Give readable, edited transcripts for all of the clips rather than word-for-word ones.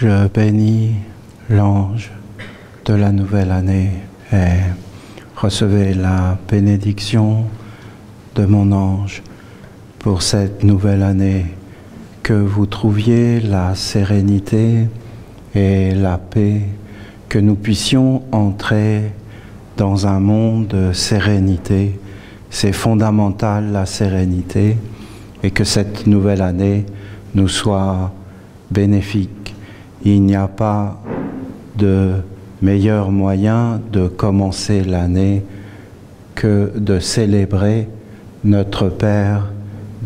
Je bénis l'ange de la nouvelle année et recevez la bénédiction de mon ange pour cette nouvelle année, que vous trouviez la sérénité et la paix, que nous puissions entrer dans un monde de sérénité. C'est fondamental, la sérénité, et que cette nouvelle année nous soit bénéfique. Il n'y a pas de meilleur moyen de commencer l'année que de célébrer notre Père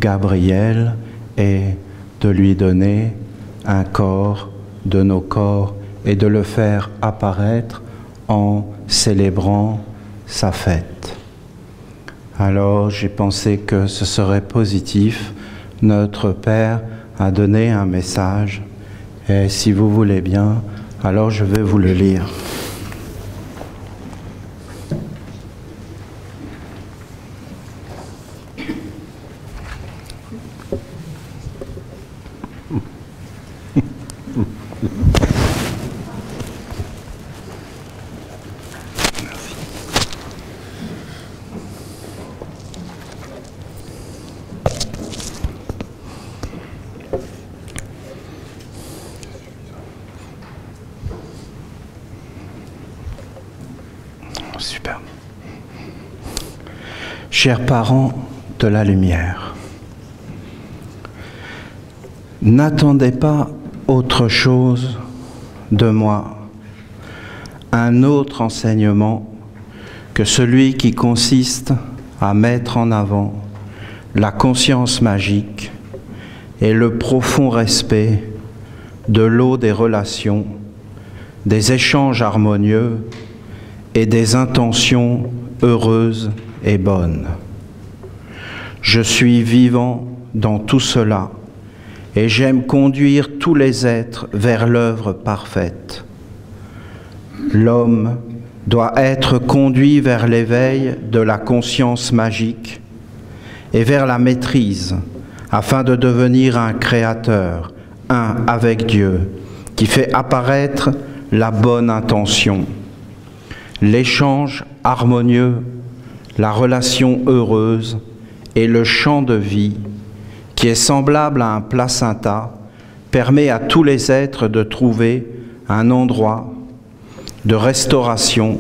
Gabriel et de lui donner un corps de nos corps et de le faire apparaître en célébrant sa fête. Alors j'ai pensé que ce serait positif. Notre Père a donné un message et si vous voulez bien, alors je vais vous le lire. Super. Chers parents de la lumière, n'attendez pas autre chose de moi, un autre enseignement que celui qui consiste à mettre en avant la conscience magique et le profond respect de l'eau des relations, des échanges harmonieux et des intentions heureuses et bonnes. Je suis vivant dans tout cela et j'aime conduire tous les êtres vers l'œuvre parfaite. L'homme doit être conduit vers l'éveil de la conscience magique et vers la maîtrise afin de devenir un créateur, un avec Dieu, qui fait apparaître la bonne intention, l'échange harmonieux, la relation heureuse et le champ de vie qui est semblable à un placenta permet à tous les êtres de trouver un endroit de restauration,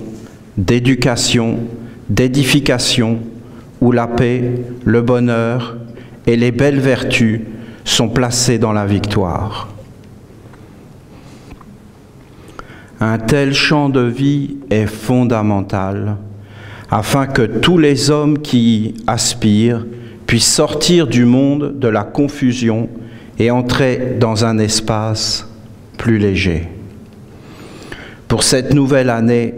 d'éducation, d'édification où la paix, le bonheur et les belles vertus sont placés dans la victoire. Un tel champ de vie est fondamental afin que tous les hommes qui y aspirent puissent sortir du monde de la confusion et entrer dans un espace plus léger. Pour cette nouvelle année,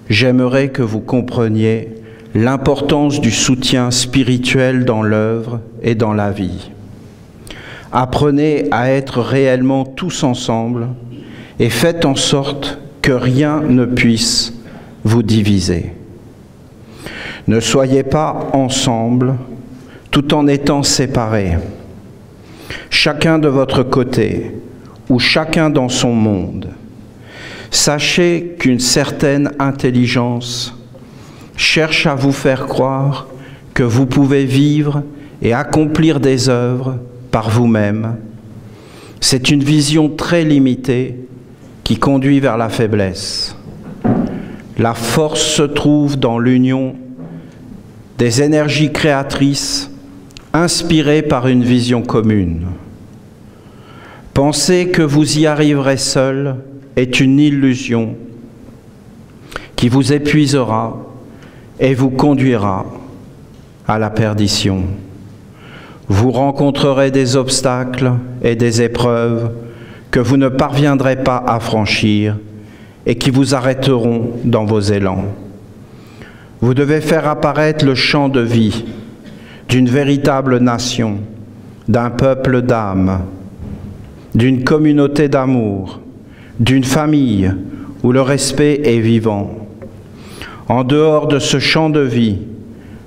j'aimerais que vous compreniez l'importance du soutien spirituel dans l'œuvre et dans la vie. Apprenez à être réellement tous ensemble et faites en sorte que rien ne puisse vous diviser. Ne soyez pas ensemble tout en étant séparés, chacun de votre côté ou chacun dans son monde. Sachez qu'une certaine intelligence cherche à vous faire croire que vous pouvez vivre et accomplir des œuvres par vous-même. C'est une vision très limitée qui conduit vers la faiblesse. La force se trouve dans l'union des énergies créatrices inspirées par une vision commune. Penser que vous y arriverez seul est une illusion qui vous épuisera et vous conduira à la perdition. Vous rencontrerez des obstacles et des épreuves que vous ne parviendrez pas à franchir et qui vous arrêteront dans vos élans. Vous devez faire apparaître le champ de vie d'une véritable nation, d'un peuple d'âme, d'une communauté d'amour, d'une famille où le respect est vivant. En dehors de ce champ de vie,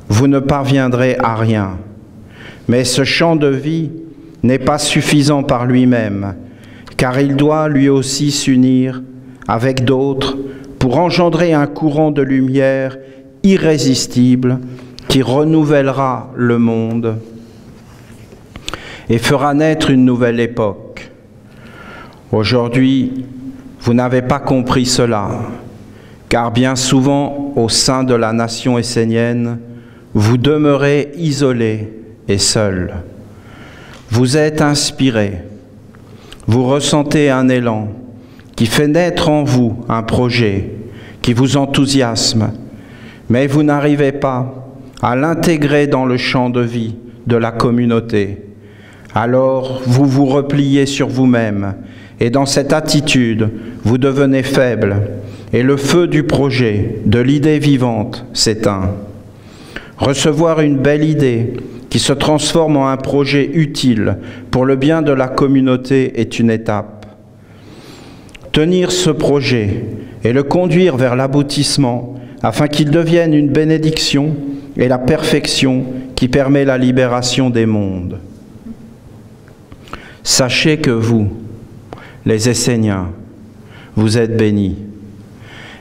vous ne parviendrez à rien. Mais ce champ de vie n'est pas suffisant par lui-même, car il doit lui aussi s'unir avec d'autres pour engendrer un courant de lumière irrésistible qui renouvellera le monde et fera naître une nouvelle époque. Aujourd'hui, vous n'avez pas compris cela, car bien souvent, au sein de la nation essénienne, vous demeurez isolés et seuls. Vous êtes inspirés, vous ressentez un élan qui fait naître en vous un projet qui vous enthousiasme, mais vous n'arrivez pas à l'intégrer dans le champ de vie de la communauté. Alors vous vous repliez sur vous-même et dans cette attitude, vous devenez faible et le feu du projet, de l'idée vivante, s'éteint. Recevoir une belle idée qui se transforme en un projet utile pour le bien de la communauté est une étape. Tenir ce projet et le conduire vers l'aboutissement afin qu'il devienne une bénédiction et la perfection qui permet la libération des mondes. Sachez que vous, les Esséniens, vous êtes bénis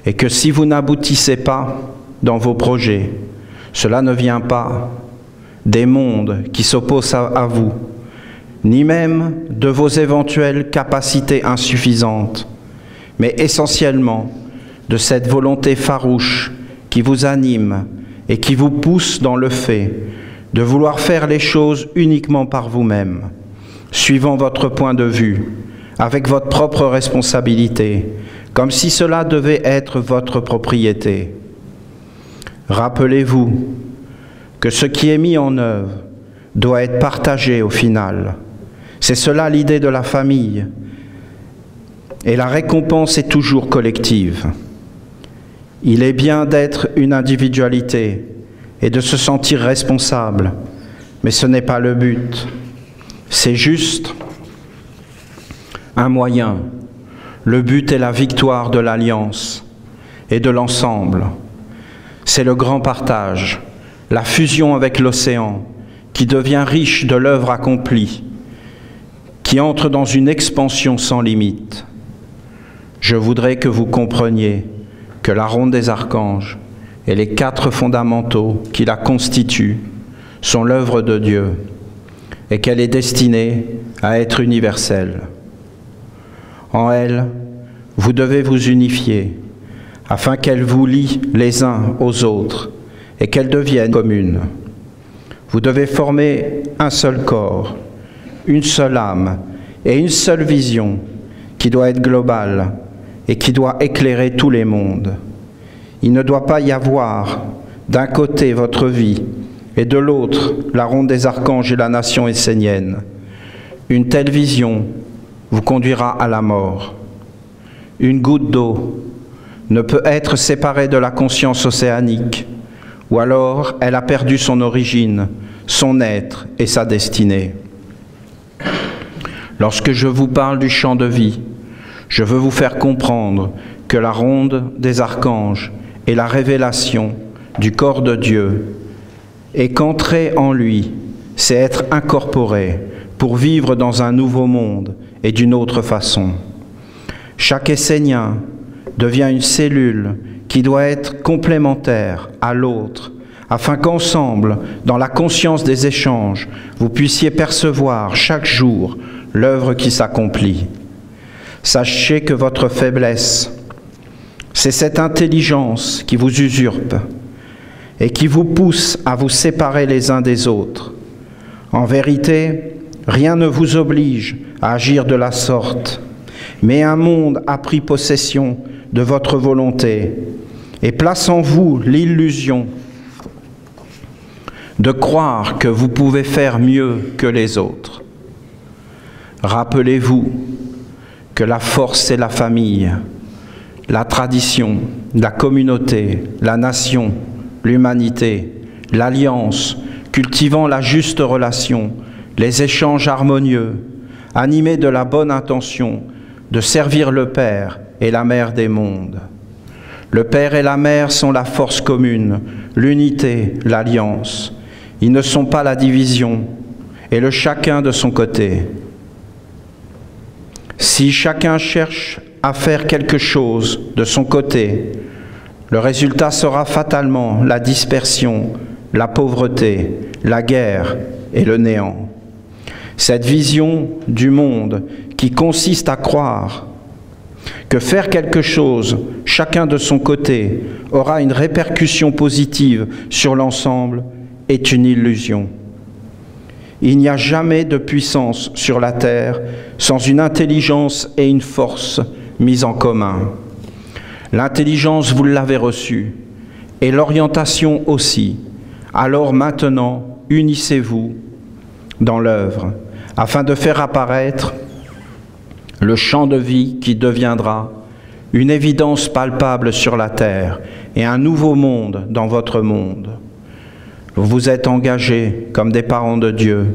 et que si vous n'aboutissez pas dans vos projets, cela ne vient pas des mondes qui s'opposent à vous, ni même de vos éventuelles capacités insuffisantes, mais essentiellement de cette volonté farouche qui vous anime et qui vous pousse dans le fait de vouloir faire les choses uniquement par vous-même, suivant votre point de vue, avec votre propre responsabilité, comme si cela devait être votre propriété. Rappelez-vous que ce qui est mis en œuvre doit être partagé au final. C'est cela l'idée de la famille. Et la récompense est toujours collective. Il est bien d'être une individualité et de se sentir responsable, mais ce n'est pas le but. C'est juste un moyen. Le but est la victoire de l'alliance et de l'ensemble. C'est le grand partage, la fusion avec l'océan, qui devient riche de l'œuvre accomplie, qui entre dans une expansion sans limite. Je voudrais que vous compreniez que la ronde des archanges et les 4 fondamentaux qui la constituent sont l'œuvre de Dieu et qu'elle est destinée à être universelle. En elle, vous devez vous unifier afin qu'elle vous lie les uns aux autres et qu'elle devienne commune. Vous devez former un seul corps, une seule âme et une seule vision qui doit être globale et qui doit éclairer tous les mondes. Il ne doit pas y avoir d'un côté votre vie et de l'autre la ronde des archanges et la nation essénienne. Une telle vision vous conduira à la mort. Une goutte d'eau ne peut être séparée de la conscience océanique, ou alors elle a perdu son origine, son être et sa destinée. Lorsque je vous parle du champ de vie, je veux vous faire comprendre que la ronde des archanges est la révélation du corps de Dieu et qu'entrer en lui, c'est être incorporé pour vivre dans un nouveau monde et d'une autre façon. Chaque Essénien devient une cellule qui doit être complémentaire à l'autre, afin qu'ensemble, dans la conscience des échanges, vous puissiez percevoir chaque jour l'œuvre qui s'accomplit. Sachez que votre faiblesse, c'est cette intelligence qui vous usurpe et qui vous pousse à vous séparer les uns des autres. En vérité, rien ne vous oblige à agir de la sorte, mais un monde a pris possession de votre volonté et place en vous l'illusion de croire que vous pouvez faire mieux que les autres. Rappelez-vous que la force c'est la famille, la tradition, la communauté, la nation, l'humanité, l'alliance, cultivant la juste relation, les échanges harmonieux, animés de la bonne intention de servir le Père et la Mère des mondes. Le Père et la Mère sont la force commune, l'unité, l'alliance. Ils ne sont pas la division et le chacun de son côté. Si chacun cherche à faire quelque chose de son côté, le résultat sera fatalement la dispersion, la pauvreté, la guerre et le néant. Cette vision du monde qui consiste à croire que faire quelque chose, chacun de son côté, aura une répercussion positive sur l'ensemble, est une illusion. Il n'y a jamais de puissance sur la terre sans une intelligence et une force mises en commun. L'intelligence, vous l'avez reçue, et l'orientation aussi. Alors maintenant, unissez-vous dans l'œuvre, afin de faire apparaître le champ de vie qui deviendra une évidence palpable sur la terre et un nouveau monde dans votre monde. Vous vous êtes engagés comme des parents de Dieu.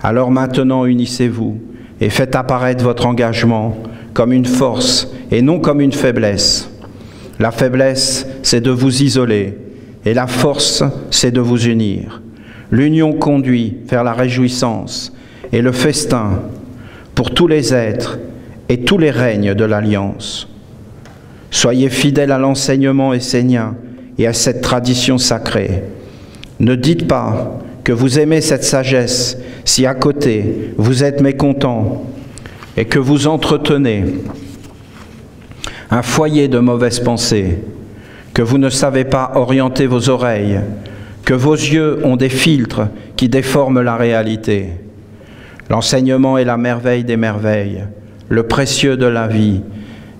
Alors maintenant, unissez-vous et faites apparaître votre engagement comme une force et non comme une faiblesse. La faiblesse, c'est de vous isoler et la force, c'est de vous unir. L'union conduit vers la réjouissance et le festin pour tous les êtres et tous les règnes de l'Alliance. Soyez fidèles à l'enseignement essénien et à cette tradition sacrée. Ne dites pas que vous aimez cette sagesse si à côté vous êtes mécontent et que vous entretenez un foyer de mauvaises pensées, que vous ne savez pas orienter vos oreilles, que vos yeux ont des filtres qui déforment la réalité. L'enseignement est la merveille des merveilles, le précieux de la vie,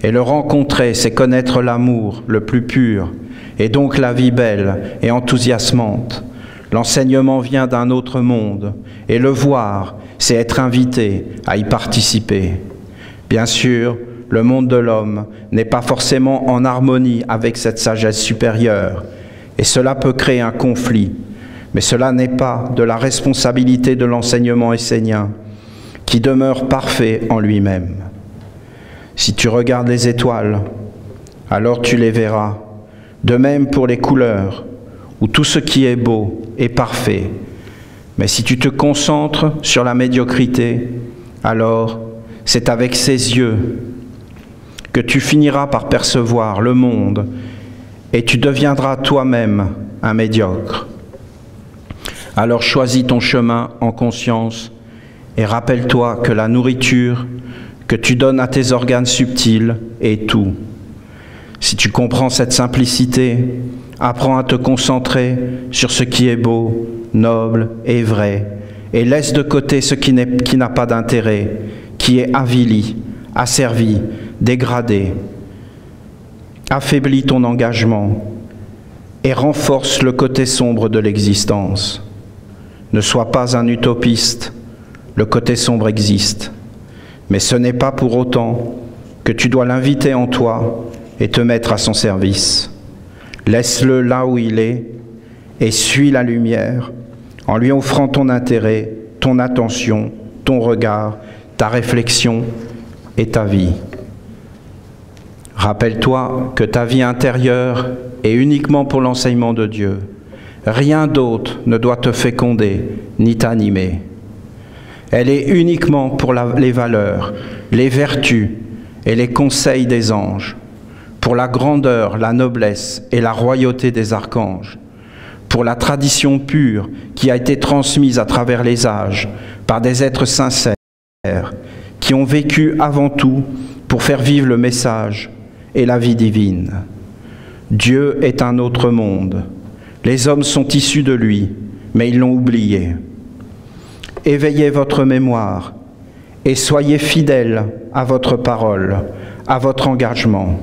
et le rencontrer, c'est connaître l'amour le plus pur, et donc la vie belle et enthousiasmante. L'enseignement vient d'un autre monde, et le voir, c'est être invité à y participer. Bien sûr, le monde de l'homme n'est pas forcément en harmonie avec cette sagesse supérieure, et cela peut créer un conflit, mais cela n'est pas de la responsabilité de l'enseignement essénien, qui demeure parfait en lui-même. Si tu regardes les étoiles, alors tu les verras, de même pour les couleurs, où tout ce qui est beau est parfait. Mais si tu te concentres sur la médiocrité, alors c'est avec ces yeux que tu finiras par percevoir le monde et tu deviendras toi-même un médiocre. Alors choisis ton chemin en conscience et rappelle-toi que la nourriture que tu donnes à tes organes subtils est tout. Si tu comprends cette simplicité, apprends à te concentrer sur ce qui est beau, noble et vrai, et laisse de côté ce qui n'a pas d'intérêt, qui est avili, asservi, dégradé. Affaiblis ton engagement et renforce le côté sombre de l'existence. Ne sois pas un utopiste, le côté sombre existe, mais ce n'est pas pour autant que tu dois l'inviter en toi et te mettre à son service. Laisse-le là où il est et suis la lumière en lui offrant ton intérêt, ton attention, ton regard, ta réflexion et ta vie. Rappelle-toi que ta vie intérieure est uniquement pour l'enseignement de Dieu. Rien d'autre ne doit te féconder ni t'animer. Elle est uniquement pour les valeurs, les vertus et les conseils des anges, pour la grandeur, la noblesse et la royauté des archanges, pour la tradition pure qui a été transmise à travers les âges par des êtres sincères qui ont vécu avant tout pour faire vivre le message et la vie divine. Dieu est un autre monde. Les hommes sont issus de lui, mais ils l'ont oublié. Éveillez votre mémoire et soyez fidèles à votre parole, à votre engagement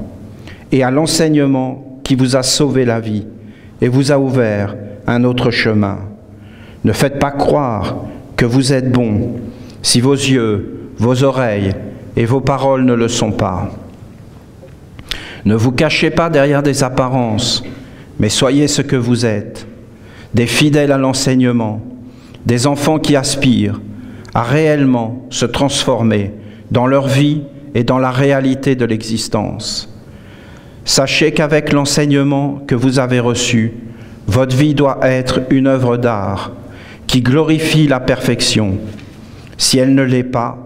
et à l'enseignement qui vous a sauvé la vie et vous a ouvert un autre chemin. Ne faites pas croire que vous êtes bon si vos yeux, vos oreilles et vos paroles ne le sont pas. Ne vous cachez pas derrière des apparences, mais soyez ce que vous êtes, des fidèles à l'enseignement, des enfants qui aspirent à réellement se transformer dans leur vie et dans la réalité de l'existence. Sachez qu'avec l'enseignement que vous avez reçu, votre vie doit être une œuvre d'art qui glorifie la perfection. Si elle ne l'est pas,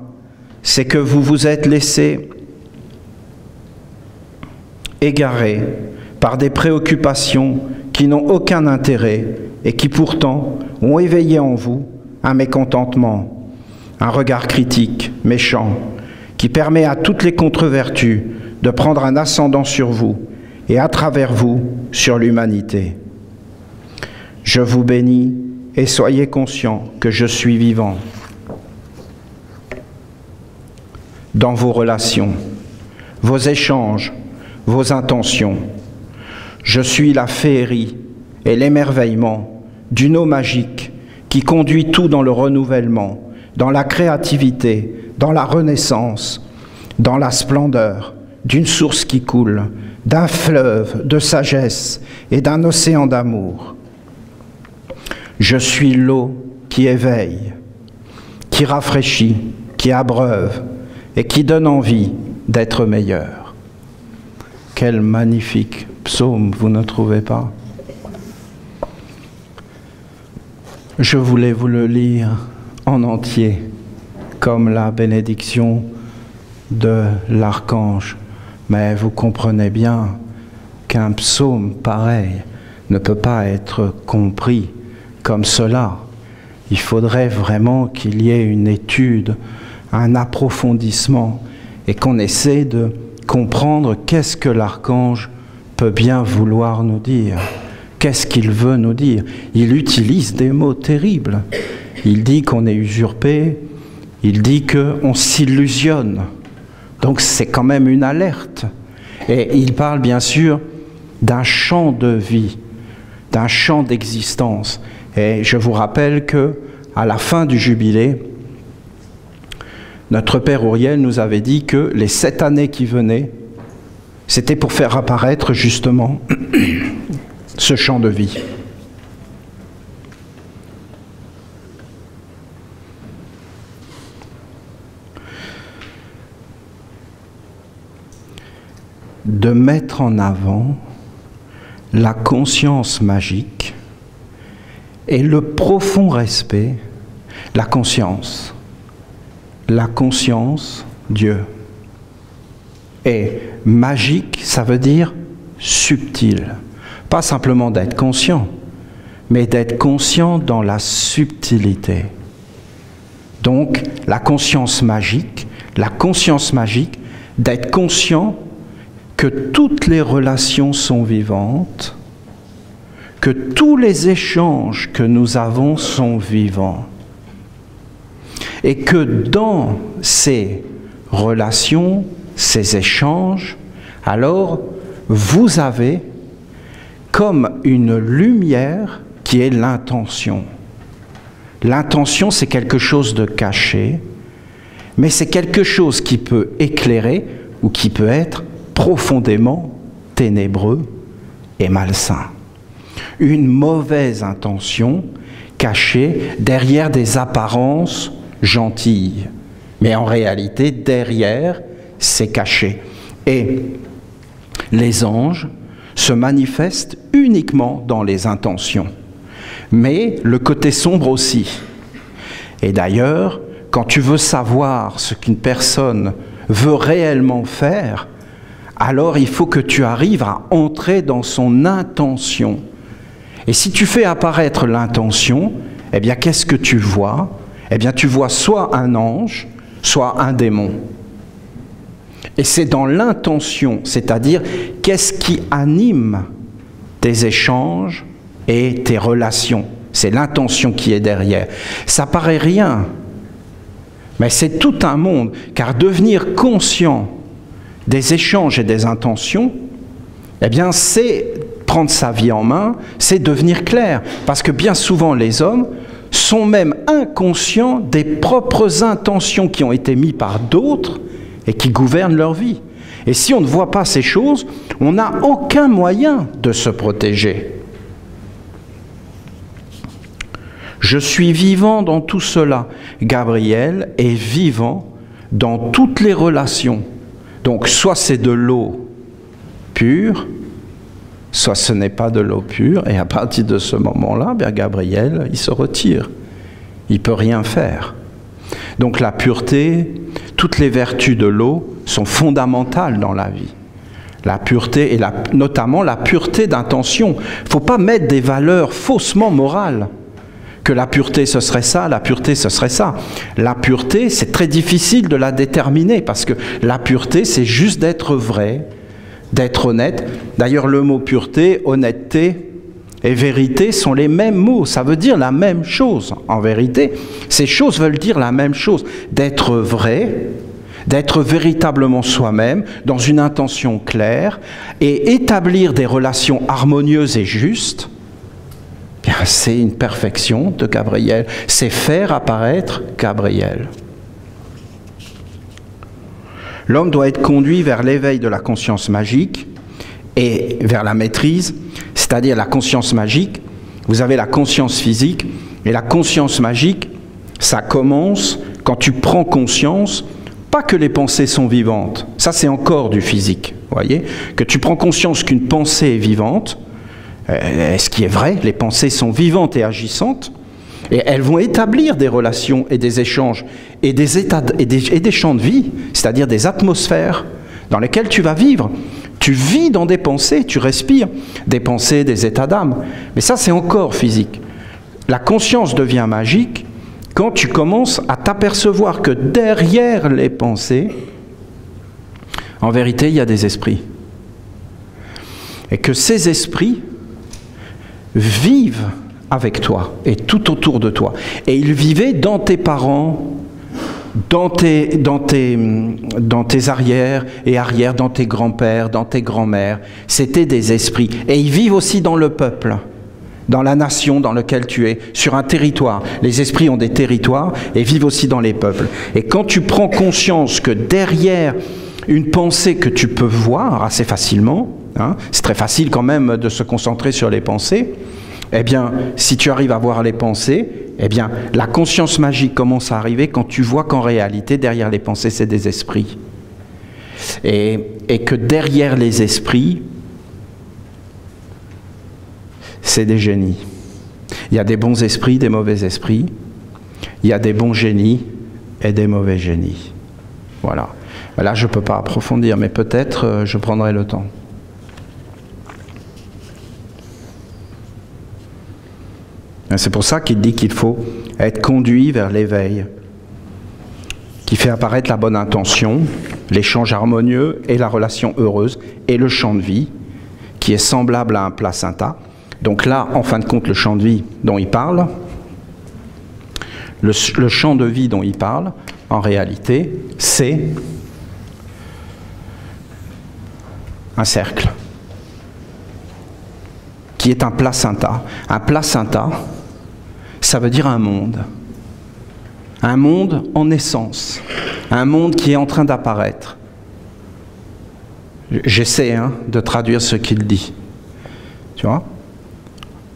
c'est que vous vous êtes laissé égarer par des préoccupations qui n'ont aucun intérêt et qui pourtant ont éveillé en vous un mécontentement, un regard critique, méchant, qui permet à toutes les contre-vertus de prendre un ascendant sur vous et à travers vous sur l'humanité. Je vous bénis et soyez conscients que je suis vivant dans vos relations, vos échanges, vos intentions. Je suis la féerie et l'émerveillement d'une eau magique qui conduit tout dans le renouvellement, dans la créativité, dans la renaissance, dans la splendeur d'une source qui coule, d'un fleuve de sagesse et d'un océan d'amour. Je suis l'eau qui éveille, qui rafraîchit, qui abreuve et qui donne envie d'être meilleur. Quel magnifique psaume, vous ne trouvez pas? Je voulais vous le lire en entier, comme la bénédiction de l'archange, mais vous comprenez bien qu'un psaume pareil ne peut pas être compris comme cela. Il faudrait vraiment qu'il y ait une étude, un approfondissement, et qu'on essaie de comprendre qu'est-ce que l'archange peut bien vouloir nous dire. Qu'est-ce qu'il veut nous dire? Il utilise des mots terribles. Il dit qu'on est usurpé, il dit qu'on s'illusionne. Donc c'est quand même une alerte. Et il parle bien sûr d'un champ de vie, d'un champ d'existence. Et je vous rappelle que à la fin du jubilé, notre Père Uriel nous avait dit que les 7 années qui venaient, c'était pour faire apparaître justement ce champ de vie. De mettre en avant la conscience magique et le profond respect, la conscience, Dieu. Et magique, ça veut dire subtil. Pas simplement d'être conscient, mais d'être conscient dans la subtilité. Donc, la conscience magique, d'être conscient que toutes les relations sont vivantes, que tous les échanges que nous avons sont vivants, et que dans ces relations, ces échanges, alors vous avez comme une lumière qui est l'intention. L'intention, c'est quelque chose de caché, mais c'est quelque chose qui peut éclairer ou qui peut être profondément ténébreux et malsain. Une mauvaise intention cachée derrière des apparences gentilles, mais en réalité, derrière, c'est caché. Et les anges se manifestent uniquement dans les intentions, mais le côté sombre aussi. Et d'ailleurs, quand tu veux savoir ce qu'une personne veut réellement faire, alors il faut que tu arrives à entrer dans son intention. Et si tu fais apparaître l'intention, eh bien qu'est-ce que tu vois? Eh bien tu vois soit un ange, soit un démon. Et c'est dans l'intention, c'est-à-dire qu'est-ce qui anime tes échanges et tes relations. C'est l'intention qui est derrière. Ça paraît rien, mais c'est tout un monde, car devenir conscient des échanges et des intentions, eh bien c'est prendre sa vie en main, c'est devenir clair. Parce que bien souvent les hommes sont même inconscients des propres intentions qui ont été mises par d'autres et qui gouvernent leur vie. Et si on ne voit pas ces choses, on n'a aucun moyen de se protéger. Je suis vivant dans tout cela. Gabriel est vivant dans toutes les relations. Donc soit c'est de l'eau pure, soit ce n'est pas de l'eau pure, et à partir de ce moment-là, bien Gabriel, il se retire. Il ne peut rien faire. Donc la pureté, toutes les vertus de l'eau sont fondamentales dans la vie. La pureté, et notamment la pureté d'intention. Il ne faut pas mettre des valeurs faussement morales. Que la pureté, ce serait ça, la pureté, ce serait ça. La pureté, c'est très difficile de la déterminer, parce que la pureté, c'est juste d'être vrai, d'être honnête. D'ailleurs, le mot pureté, honnêteté et vérité sont les mêmes mots. Ça veut dire la même chose. En vérité, ces choses veulent dire la même chose. D'être vrai, d'être véritablement soi-même, dans une intention claire, et établir des relations harmonieuses et justes, bien, c'est une perfection de Gabriel. C'est faire apparaître Gabriel. L'homme doit être conduit vers l'éveil de la conscience magique et vers la maîtrise, c'est-à-dire la conscience magique. Vous avez la conscience physique, et la conscience magique, ça commence quand tu prends conscience, pas que les pensées sont vivantes, ça c'est encore du physique, voyez, que tu prends conscience qu'une pensée est vivante, ce qui est vrai, les pensées sont vivantes et agissantes, et elles vont établir des relations et des échanges, et des états et des champs de vie, c'est-à-dire des atmosphères dans lesquelles tu vas vivre. Tu vis dans des pensées, tu respires des pensées, des états d'âme. Mais ça, c'est encore physique. La conscience devient magique quand tu commences à t'apercevoir que derrière les pensées, en vérité, il y a des esprits. Et que ces esprits vivent avec toi et tout autour de toi. Et ils vivaient dans tes parents, dans tes arrières et arrières, dans tes grands-pères, dans tes grands-mères. C'était des esprits. Et ils vivent aussi dans le peuple, dans la nation dans laquelle tu es, sur un territoire. Les esprits ont des territoires et vivent aussi dans les peuples. Et quand tu prends conscience que derrière une pensée que tu peux voir assez facilement, hein, c'est très facile quand même de se concentrer sur les pensées, eh bien, si tu arrives à voir les pensées, eh bien, la conscience magique commence à arriver quand tu vois qu'en réalité, derrière les pensées, c'est des esprits. Et que derrière les esprits, c'est des génies. Il y a des bons esprits, des mauvais esprits. Il y a des bons génies et des mauvais génies. Voilà. Là, je ne peux pas approfondir, mais peut-être je prendrai le temps. C'est pour ça qu'il dit qu'il faut être conduit vers l'éveil, qui fait apparaître la bonne intention, l'échange harmonieux et la relation heureuse, et le champ de vie, qui est semblable à un placenta. Donc là, en fin de compte, le champ de vie dont il parle, le champ de vie dont il parle, en réalité, c'est un cercle, qui est un placenta. Un placenta, ça veut dire un monde en naissance, un monde qui est en train d'apparaître. J'essaie de traduire ce qu'il dit, tu vois.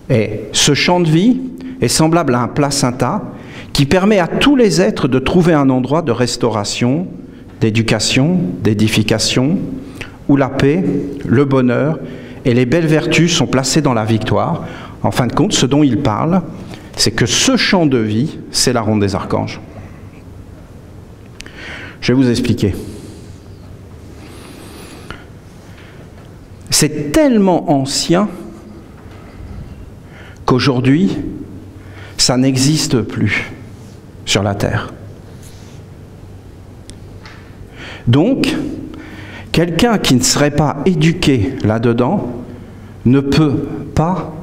Et ce champ de vie est semblable à un placenta qui permet à tous les êtres de trouver un endroit de restauration, d'éducation, d'édification, où la paix, le bonheur et les belles vertus sont placées dans la victoire. En fin de compte, ce dont il parle, c'est que ce champ de vie, c'est la ronde des archanges. Je vais vous expliquer. C'est tellement ancien qu'aujourd'hui, ça n'existe plus sur la Terre. Donc, quelqu'un qui ne serait pas éduqué là-dedans ne peut pas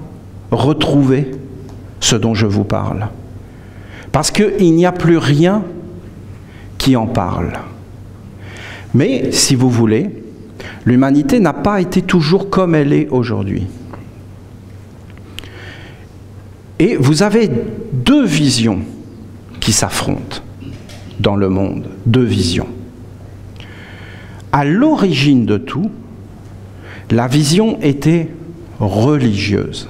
retrouver ce dont je vous parle. Parce qu'il n'y a plus rien qui en parle. Mais, si vous voulez, l'humanité n'a pas été toujours comme elle est aujourd'hui. Et vous avez deux visions qui s'affrontent dans le monde, deux visions. À l'origine de tout, la vision était religieuse.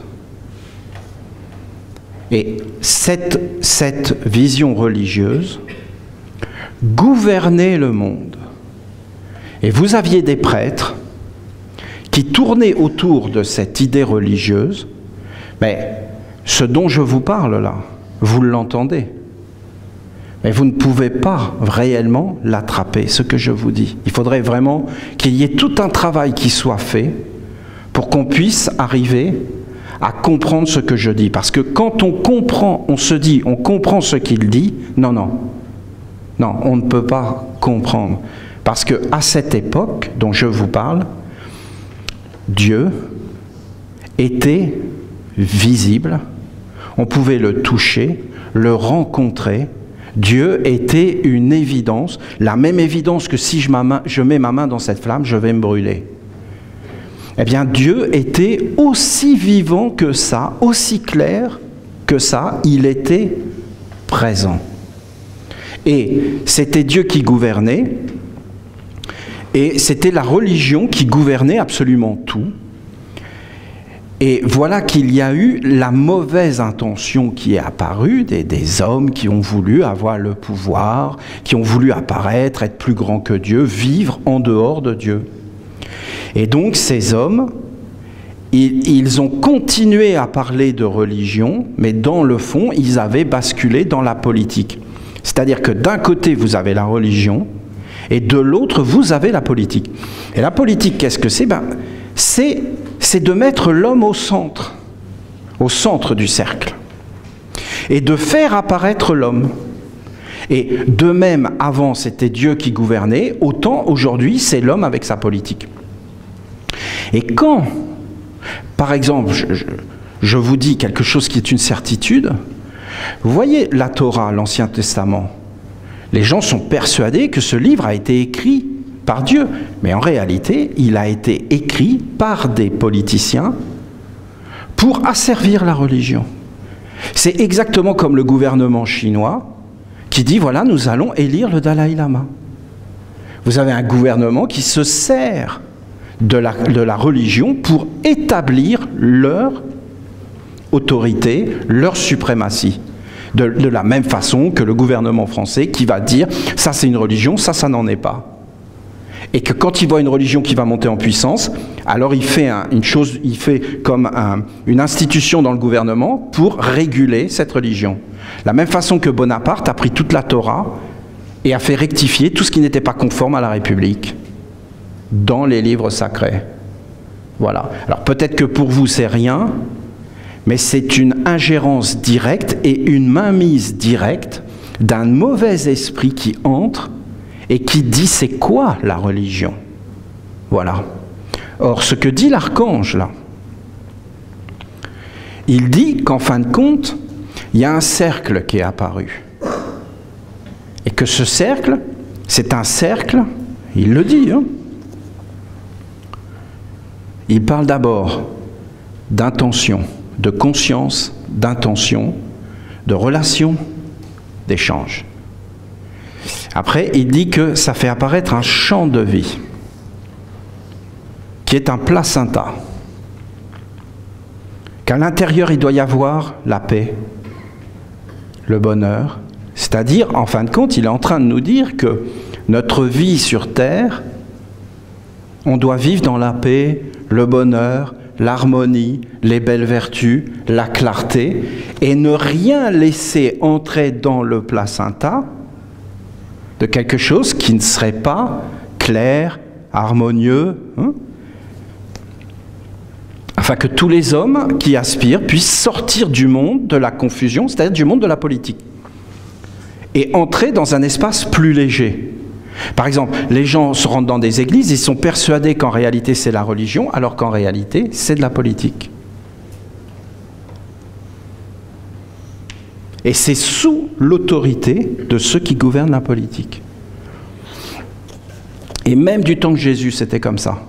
Et cette vision religieuse gouvernait le monde. Et vous aviez des prêtres qui tournaient autour de cette idée religieuse, mais ce dont je vous parle là, vous l'entendez. Mais vous ne pouvez pas réellement l'attraper, ce que je vous dis. Il faudrait vraiment qu'il y ait tout un travail qui soit fait pour qu'on puisse arriver à comprendre ce que je dis. Parce que quand on comprend, on se dit, on comprend ce qu'il dit, non, on ne peut pas comprendre. Parce qu'à cette époque dont je vous parle, Dieu était visible, on pouvait le toucher, le rencontrer. Dieu était une évidence, la même évidence que si je mets ma main dans cette flamme, je vais me brûler. Eh bien, Dieu était aussi vivant que ça, aussi clair que ça, il était présent. Et c'était Dieu qui gouvernait, et c'était la religion qui gouvernait absolument tout. Et voilà qu'il y a eu la mauvaise intention qui est apparue, des hommes qui ont voulu avoir le pouvoir, qui ont voulu apparaître, être plus grands que Dieu, vivre en dehors de Dieu. Et donc ces hommes, ils ont continué à parler de religion, mais dans le fond, ils avaient basculé dans la politique. C'est-à-dire que d'un côté, vous avez la religion, et de l'autre, vous avez la politique. Et la politique, qu'est-ce que c'est? C'est de mettre l'homme au centre du cercle, et de faire apparaître l'homme. Et de même, avant, c'était Dieu qui gouvernait, autant aujourd'hui, c'est l'homme avec sa politique. Et quand, par exemple, je vous dis quelque chose qui est une certitude, vous voyez la Torah, l'Ancien Testament, les gens sont persuadés que ce livre a été écrit par Dieu. Mais en réalité, il a été écrit par des politiciens pour asservir la religion. C'est exactement comme le gouvernement chinois qui dit, voilà, nous allons élire le Dalai Lama. Vous avez un gouvernement qui se sert de la religion pour établir leur autorité, leur suprématie. De la même façon que le gouvernement français qui va dire, ça c'est une religion, ça n'en est pas. Et que quand il voit une religion qui va monter en puissance, alors il fait comme une institution dans le gouvernement pour réguler cette religion. La même façon que Bonaparte a pris toute la Torah et a fait rectifier tout ce qui n'était pas conforme à la République dans les livres sacrés. Voilà. Alors peut-être que pour vous c'est rien, mais c'est une ingérence directe et une mainmise directe d'un mauvais esprit qui entre et qui dit c'est quoi la religion? Voilà. Or, ce que dit l'archange là, il dit qu'en fin de compte, il y a un cercle qui est apparu. Et que ce cercle, c'est un cercle, il le dit, hein. Il parle d'abord d'intention, de conscience, d'intention, de relation, d'échange. Après, il dit que ça fait apparaître un champ de vie, qui est un placenta. Qu'à l'intérieur, il doit y avoir la paix, le bonheur. C'est-à-dire, en fin de compte, il est en train de nous dire que notre vie sur Terre, on doit vivre dans la paix, le bonheur, l'harmonie, les belles vertus, la clarté, et ne rien laisser entrer dans le placenta de quelque chose qui ne serait pas clair, harmonieux, hein, afin que tous les hommes qui aspirent puissent sortir du monde de la confusion, c'est-à-dire du monde de la politique, et entrer dans un espace plus léger. Par exemple, les gens se rendent dans des églises, ils sont persuadés qu'en réalité c'est la religion, alors qu'en réalité c'est de la politique. Et c'est sous l'autorité de ceux qui gouvernent la politique. Et même du temps de Jésus, c'était comme ça.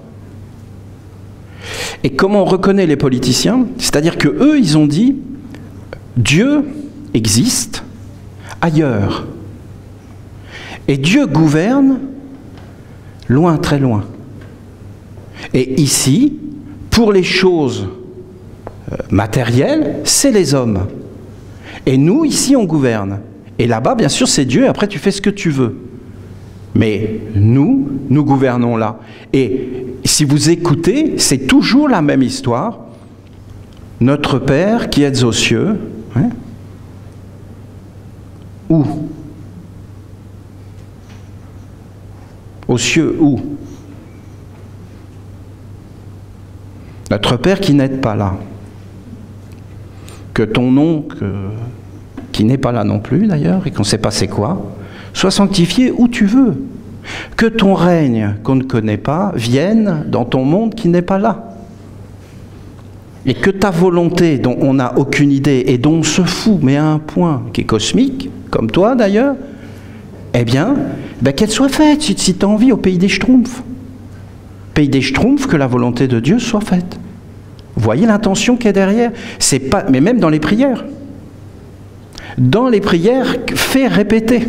Et comment on reconnaît les politiciens? C'est-à-dire qu'eux, ils ont dit, Dieu existe ailleurs. Et Dieu gouverne loin, très loin. Et ici, pour les choses matérielles, c'est les hommes. Et nous, ici, on gouverne. Et là-bas, bien sûr, c'est Dieu, et après, tu fais ce que tu veux. Mais nous gouvernons là. Et si vous écoutez, c'est toujours la même histoire. Notre Père qui êtes aux cieux, hein, où? Aux cieux où? Notre Père qui n'est pas là. Que ton nom, qui n'est pas là non plus d'ailleurs, et qu'on ne sait pas c'est quoi, soit sanctifié où tu veux. Que ton règne, qu'on ne connaît pas, vienne dans ton monde qui n'est pas là. Et que ta volonté, dont on n'a aucune idée et dont on se fout, mais à un point qui est cosmique, comme toi d'ailleurs, eh bien, qu'elle soit faite, si tu as envie, au pays des Schtroumpfs. Pays des Schtroumpfs, que la volonté de Dieu soit faite. Vous voyez l'intention qui est derrière? C'est pas, mais même dans les prières. Dans les prières, fais répéter.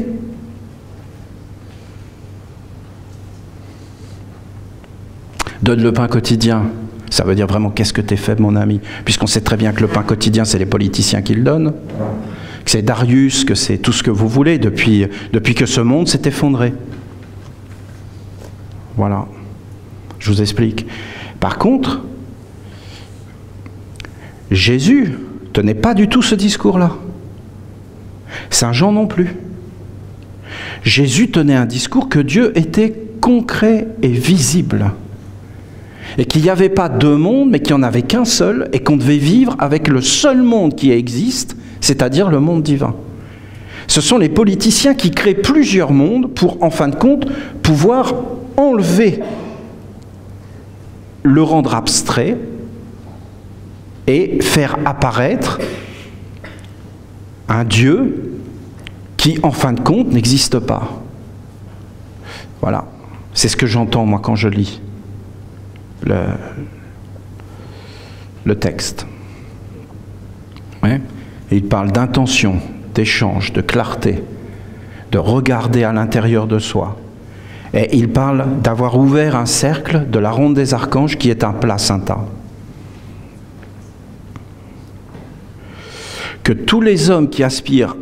Donne le pain quotidien. Ça veut dire vraiment qu'est-ce que t'es fait, mon ami? Puisqu'on sait très bien que le pain quotidien, c'est les politiciens qui le donnent. Que c'est Darius, que c'est tout ce que vous voulez depuis que ce monde s'est effondré. Voilà. Je vous explique. Par contre, Jésus ne tenait pas du tout ce discours-là. Saint Jean non plus. Jésus tenait un discours que Dieu était concret et visible. Et qu'il n'y avait pas deux mondes, mais qu'il n'y en avait qu'un seul, et qu'on devait vivre avec le seul monde qui existe, c'est-à-dire le monde divin. Ce sont les politiciens qui créent plusieurs mondes pour, en fin de compte, pouvoir enlever, le rendre abstrait, et faire apparaître un Dieu qui, en fin de compte, n'existe pas. Voilà. C'est ce que j'entends, moi, quand je lis le texte. Ouais. Et il parle d'intention, d'échange, de clarté, de regarder à l'intérieur de soi. Et il parle d'avoir ouvert un cercle de la ronde des archanges qui est un placenta. Que tous les hommes qui aspirent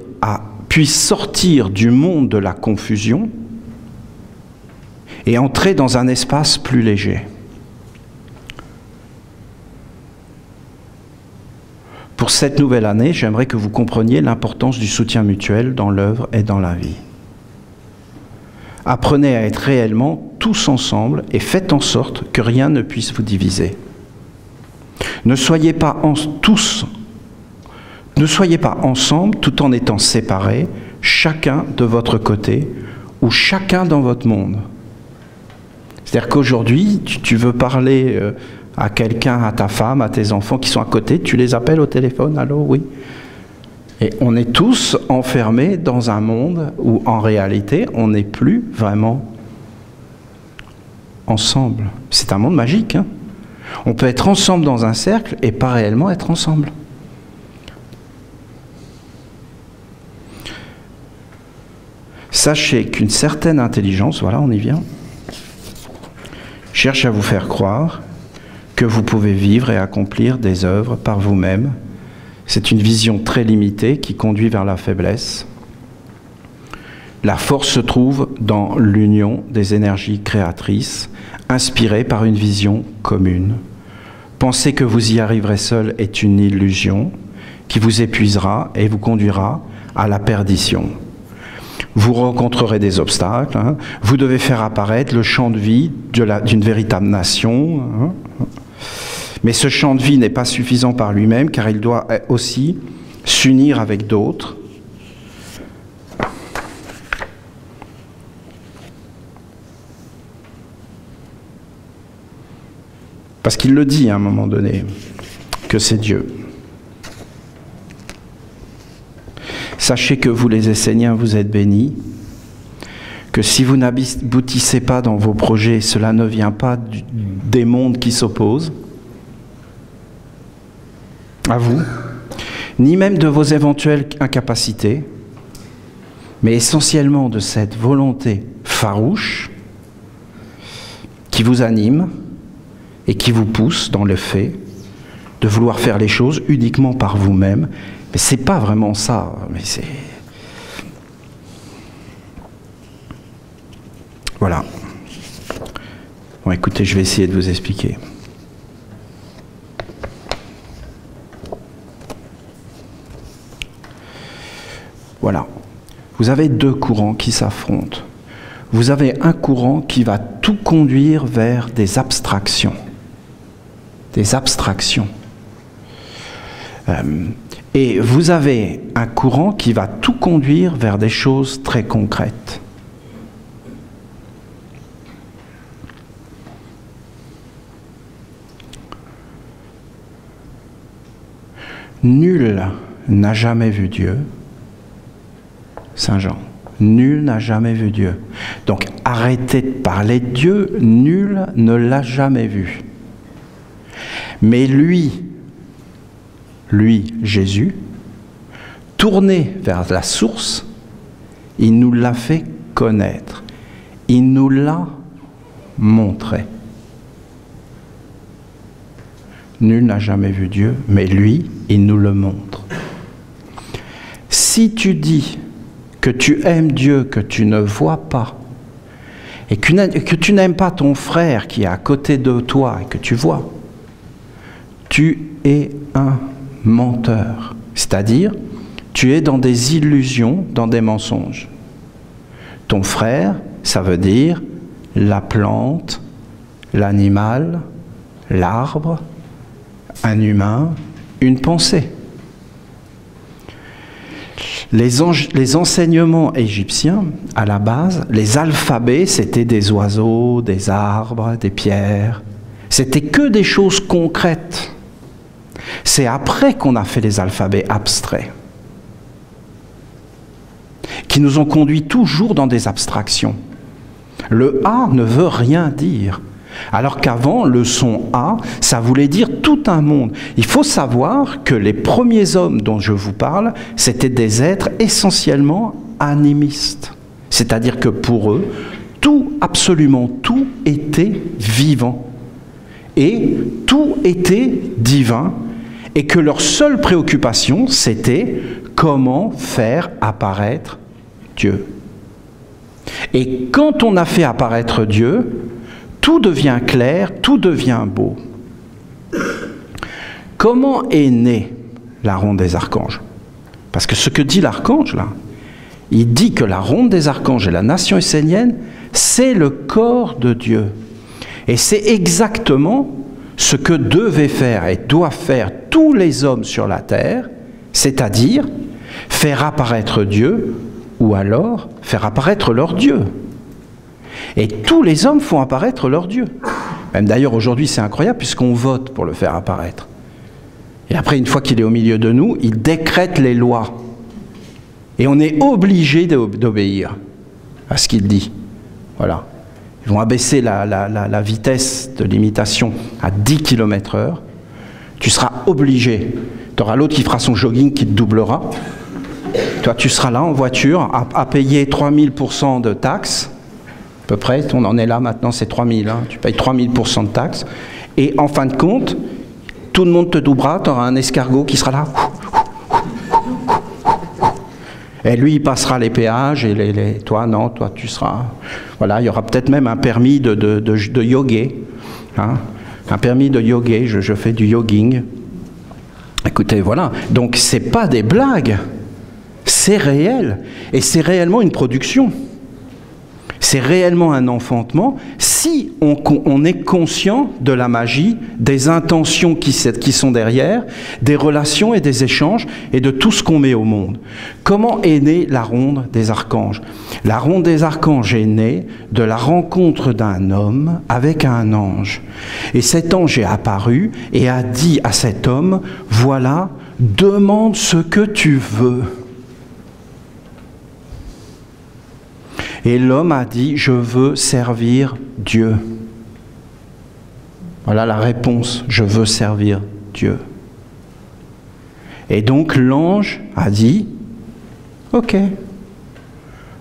puissent sortir du monde de la confusion et entrer dans un espace plus léger. Pour cette nouvelle année, j'aimerais que vous compreniez l'importance du soutien mutuel dans l'œuvre et dans la vie. Apprenez à être réellement tous ensemble et faites en sorte que rien ne puisse vous diviser. Ne soyez pas ensemble tout en étant séparés, chacun de votre côté ou chacun dans votre monde. C'est-à-dire qu'aujourd'hui, tu veux parler à quelqu'un, à ta femme, à tes enfants qui sont à côté, tu les appelles au téléphone, allô, oui. Et on est tous enfermés dans un monde où, en réalité, on n'est plus vraiment ensemble. C'est un monde magique, hein. On peut être ensemble dans un cercle et pas réellement être ensemble. Sachez qu'une certaine intelligence, voilà, on y vient, cherche à vous faire croire que vous pouvez vivre et accomplir des œuvres par vous-même. C'est une vision très limitée qui conduit vers la faiblesse. La force se trouve dans l'union des énergies créatrices, inspirées par une vision commune. Penser que vous y arriverez seul est une illusion qui vous épuisera et vous conduira à la perdition. Vous rencontrerez des obstacles, hein. Vous devez faire apparaître le champ de vie d'une véritable nation, hein. Mais ce champ de vie n'est pas suffisant par lui-même, car il doit aussi s'unir avec d'autres. Parce qu'il le dit à un moment donné, que c'est Dieu. Sachez que vous, les Esséniens, vous êtes bénis, que si vous n'aboutissez pas dans vos projets, cela ne vient pas des mondes qui s'opposent à vous, ni même de vos éventuelles incapacités, mais essentiellement de cette volonté farouche qui vous anime et qui vous pousse dans le fait de vouloir faire les choses uniquement par vous-même. Mais c'est pas vraiment ça, mais c'est... Voilà. Bon, écoutez, je vais essayer de vous expliquer. Voilà. Vous avez deux courants qui s'affrontent. vous avez un courant qui va tout conduire vers des abstractions. Des abstractions. Et vous avez un courant qui va tout conduire vers des choses très concrètes. Nul n'a jamais vu Dieu. Saint Jean. Nul n'a jamais vu Dieu. Donc arrêtez de parler de Dieu, nul ne l'a jamais vu. Mais lui, Jésus, tourné vers la source, il nous l'a fait connaître. Il nous l'a montré. Nul n'a jamais vu Dieu, mais lui, il nous le montre. Si tu dis que tu aimes Dieu, que tu ne vois pas, et que tu n'aimes pas ton frère qui est à côté de toi et que tu vois, tu es un menteur. C'est-à-dire, tu es dans des illusions, dans des mensonges. Ton frère, ça veut dire la plante, l'animal, l'arbre, un humain, une pensée. Les enseignements égyptiens, à la base, les alphabets, c'était des oiseaux, des arbres, des pierres. C'était que des choses concrètes. C'est après qu'on a fait les alphabets abstraits, qui nous ont conduits toujours dans des abstractions. Le A ne veut rien dire. Alors qu'avant, le son A, ça voulait dire tout un monde. Il faut savoir que les premiers hommes dont je vous parle, c'était des êtres essentiellement animistes. C'est-à-dire que pour eux, tout, absolument tout, était vivant. Et tout était divin. Et que leur seule préoccupation, c'était comment faire apparaître Dieu. Et quand on a fait apparaître Dieu, tout devient clair, tout devient beau. Comment est née la ronde des archanges? Parce que ce que dit l'archange, là, il dit que la ronde des archanges et la nation essénienne, c'est le corps de Dieu. Et c'est exactement ce que devaient faire et doivent faire tous les hommes sur la terre, c'est-à-dire faire apparaître Dieu ou alors faire apparaître leur Dieu. Et tous les hommes font apparaître leur Dieu. Même d'ailleurs, aujourd'hui, c'est incroyable, puisqu'on vote pour le faire apparaître. Et après, une fois qu'il est au milieu de nous, il décrète les lois. Et on est obligé d'obéir à ce qu'il dit. Voilà. Ils vont abaisser la vitesse de limitation à 10 km/h. Tu seras obligé. Tu auras l'autre qui fera son jogging qui te doublera. Toi, tu seras là en voiture à payer 3000% de taxes. À peu près, on en est là maintenant, c'est 3000, hein. Tu payes 3000% de taxes, et en fin de compte, tout le monde te doublera, tu auras un escargot qui sera là, et lui il passera les péages, et toi non, toi tu seras, voilà, il y aura peut-être même un permis de yoguer, hein. Un permis de yoguer, je fais du yogging, écoutez, voilà, donc c'est pas des blagues, c'est réel, et c'est réellement une production. C'est réellement un enfantement si on est conscient de la magie, des intentions qui sont derrière, des relations et des échanges et de tout ce qu'on met au monde. Comment est née la ronde des archanges? La ronde des archanges est née de la rencontre d'un homme avec un ange. Et cet ange est apparu et a dit à cet homme, voilà, demande ce que tu veux. Et l'homme a dit, je veux servir Dieu. Voilà la réponse, je veux servir Dieu. Et donc l'ange a dit, ok,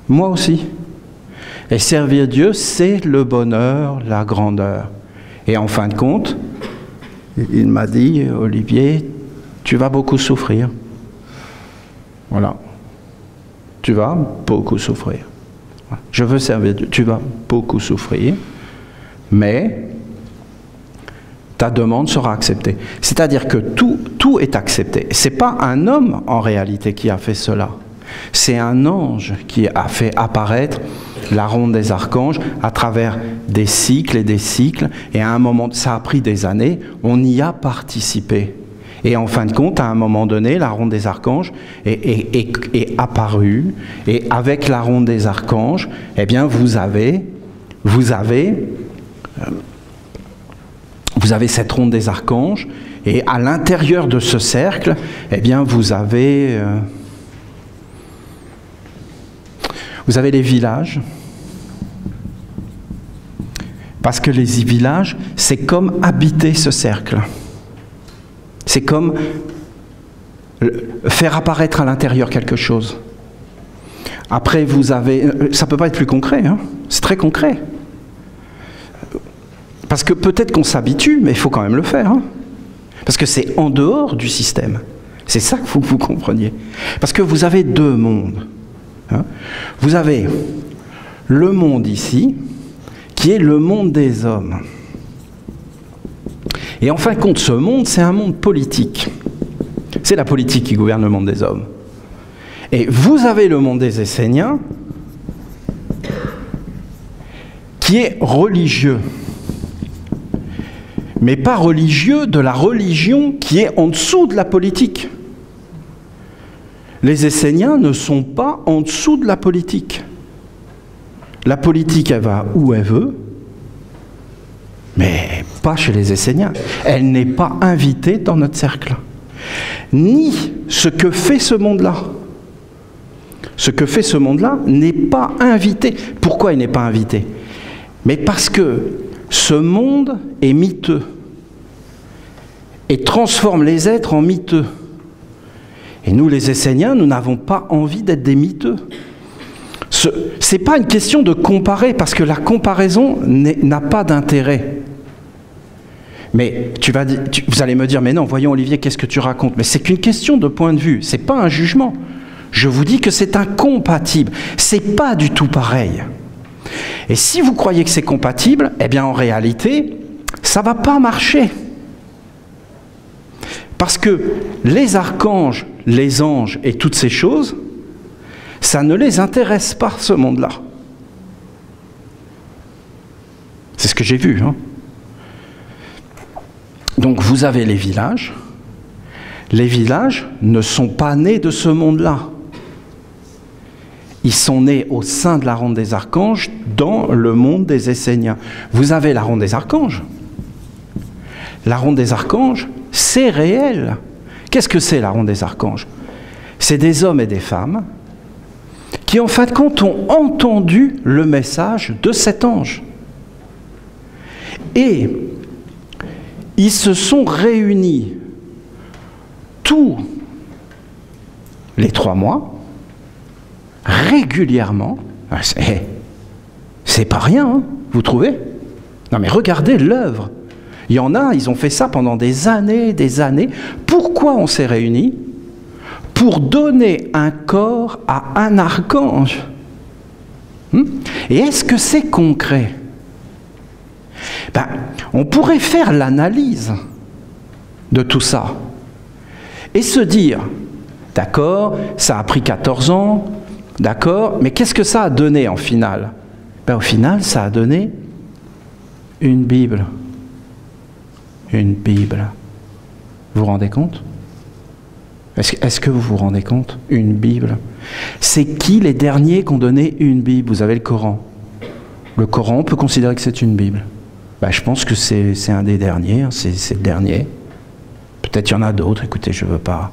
moi aussi. Et servir Dieu, c'est le bonheur, la grandeur. Et en fin de compte, il m'a dit, Olivier, tu vas beaucoup souffrir. Voilà. Tu vas beaucoup souffrir. Je veux servir Dieu. Tu vas beaucoup souffrir, mais ta demande sera acceptée. C'est-à-dire que tout est accepté. Ce n'est pas un homme, en réalité, qui a fait cela. C'est un ange qui a fait apparaître la ronde des archanges à travers des cycles et des cycles, et à un moment, ça a pris des années, on y a participé. Et en fin de compte, à un moment donné, la ronde des archanges est apparue, et avec la ronde des archanges, eh bien, vous avez cette ronde des archanges, et à l'intérieur de ce cercle, eh bien, vous avez les villages. Parce que les villages, c'est comme habiter ce cercle. C'est comme faire apparaître à l'intérieur quelque chose. Après, vous avez... Ça ne peut pas être plus concret, hein. C'est très concret. Parce que peut-être qu'on s'habitue, mais il faut quand même le faire. Hein. Parce que c'est en dehors du système. C'est ça qu'il faut que vous compreniez. Parce que vous avez deux mondes. Hein. Vous avez le monde ici, qui est le monde des hommes. Et en fin de compte, ce monde, c'est un monde politique. C'est la politique qui gouverne le monde des hommes. Et vous avez le monde des Esséniens, qui est religieux. Mais pas religieux de la religion qui est en dessous de la politique. Les Esséniens ne sont pas en dessous de la politique. La politique, elle va où elle veut, mais pas chez les Esséniens. Elle n'est pas invitée dans notre cercle. Ni ce que fait ce monde-là. Ce que fait ce monde-là n'est pas invité. Pourquoi il n'est pas invité? Mais parce que ce monde est miteux et transforme les êtres en miteux. Et nous, les Esséniens, nous n'avons pas envie d'être des miteux. Ce n'est pas une question de comparer, parce que la comparaison n'a pas d'intérêt. Mais vous allez me dire, mais non, voyons Olivier, qu'est-ce que tu racontes? Mais c'est qu'une question de point de vue, ce n'est pas un jugement. Je vous dis que c'est incompatible, c'est pas du tout pareil. Et si vous croyez que c'est compatible, eh bien en réalité, ça ne va pas marcher. Parce que les archanges, les anges et toutes ces choses, ça ne les intéresse pas, ce monde-là. C'est ce que j'ai vu. Hein. Donc vous avez les villages. Les villages ne sont pas nés de ce monde-là. Ils sont nés au sein de la ronde des archanges, dans le monde des Esséniens. Vous avez la ronde des archanges. La ronde des archanges, c'est réel. Qu'est-ce que c'est la ronde des archanges? C'est des hommes et des femmes qui, en fin de compte, ont entendu le message de cet ange. Et ils se sont réunis tous les 3 mois, régulièrement. C'est pas rien, hein, vous trouvez? Non mais regardez l'œuvre. Il y en a, ils ont fait ça pendant des années, des années. Pourquoi on s'est réunis? Pour donner un corps à un archange. Et est-ce que c'est concret? Ben, on pourrait faire l'analyse de tout ça et se dire, d'accord, ça a pris 14 ans, d'accord, mais qu'est-ce que ça a donné en final? Ben, au final, ça a donné une Bible. Une Bible. Vous vous rendez compte? Est-ce que vous vous rendez compte? Une Bible. C'est qui les derniers qui ont donné une Bible? Vous avez le Coran. Le Coran, on peut considérer que c'est une Bible. Ben, je pense que c'est un des derniers, hein, c'est le dernier. Peut-être il y en a d'autres, écoutez, je ne veux pas.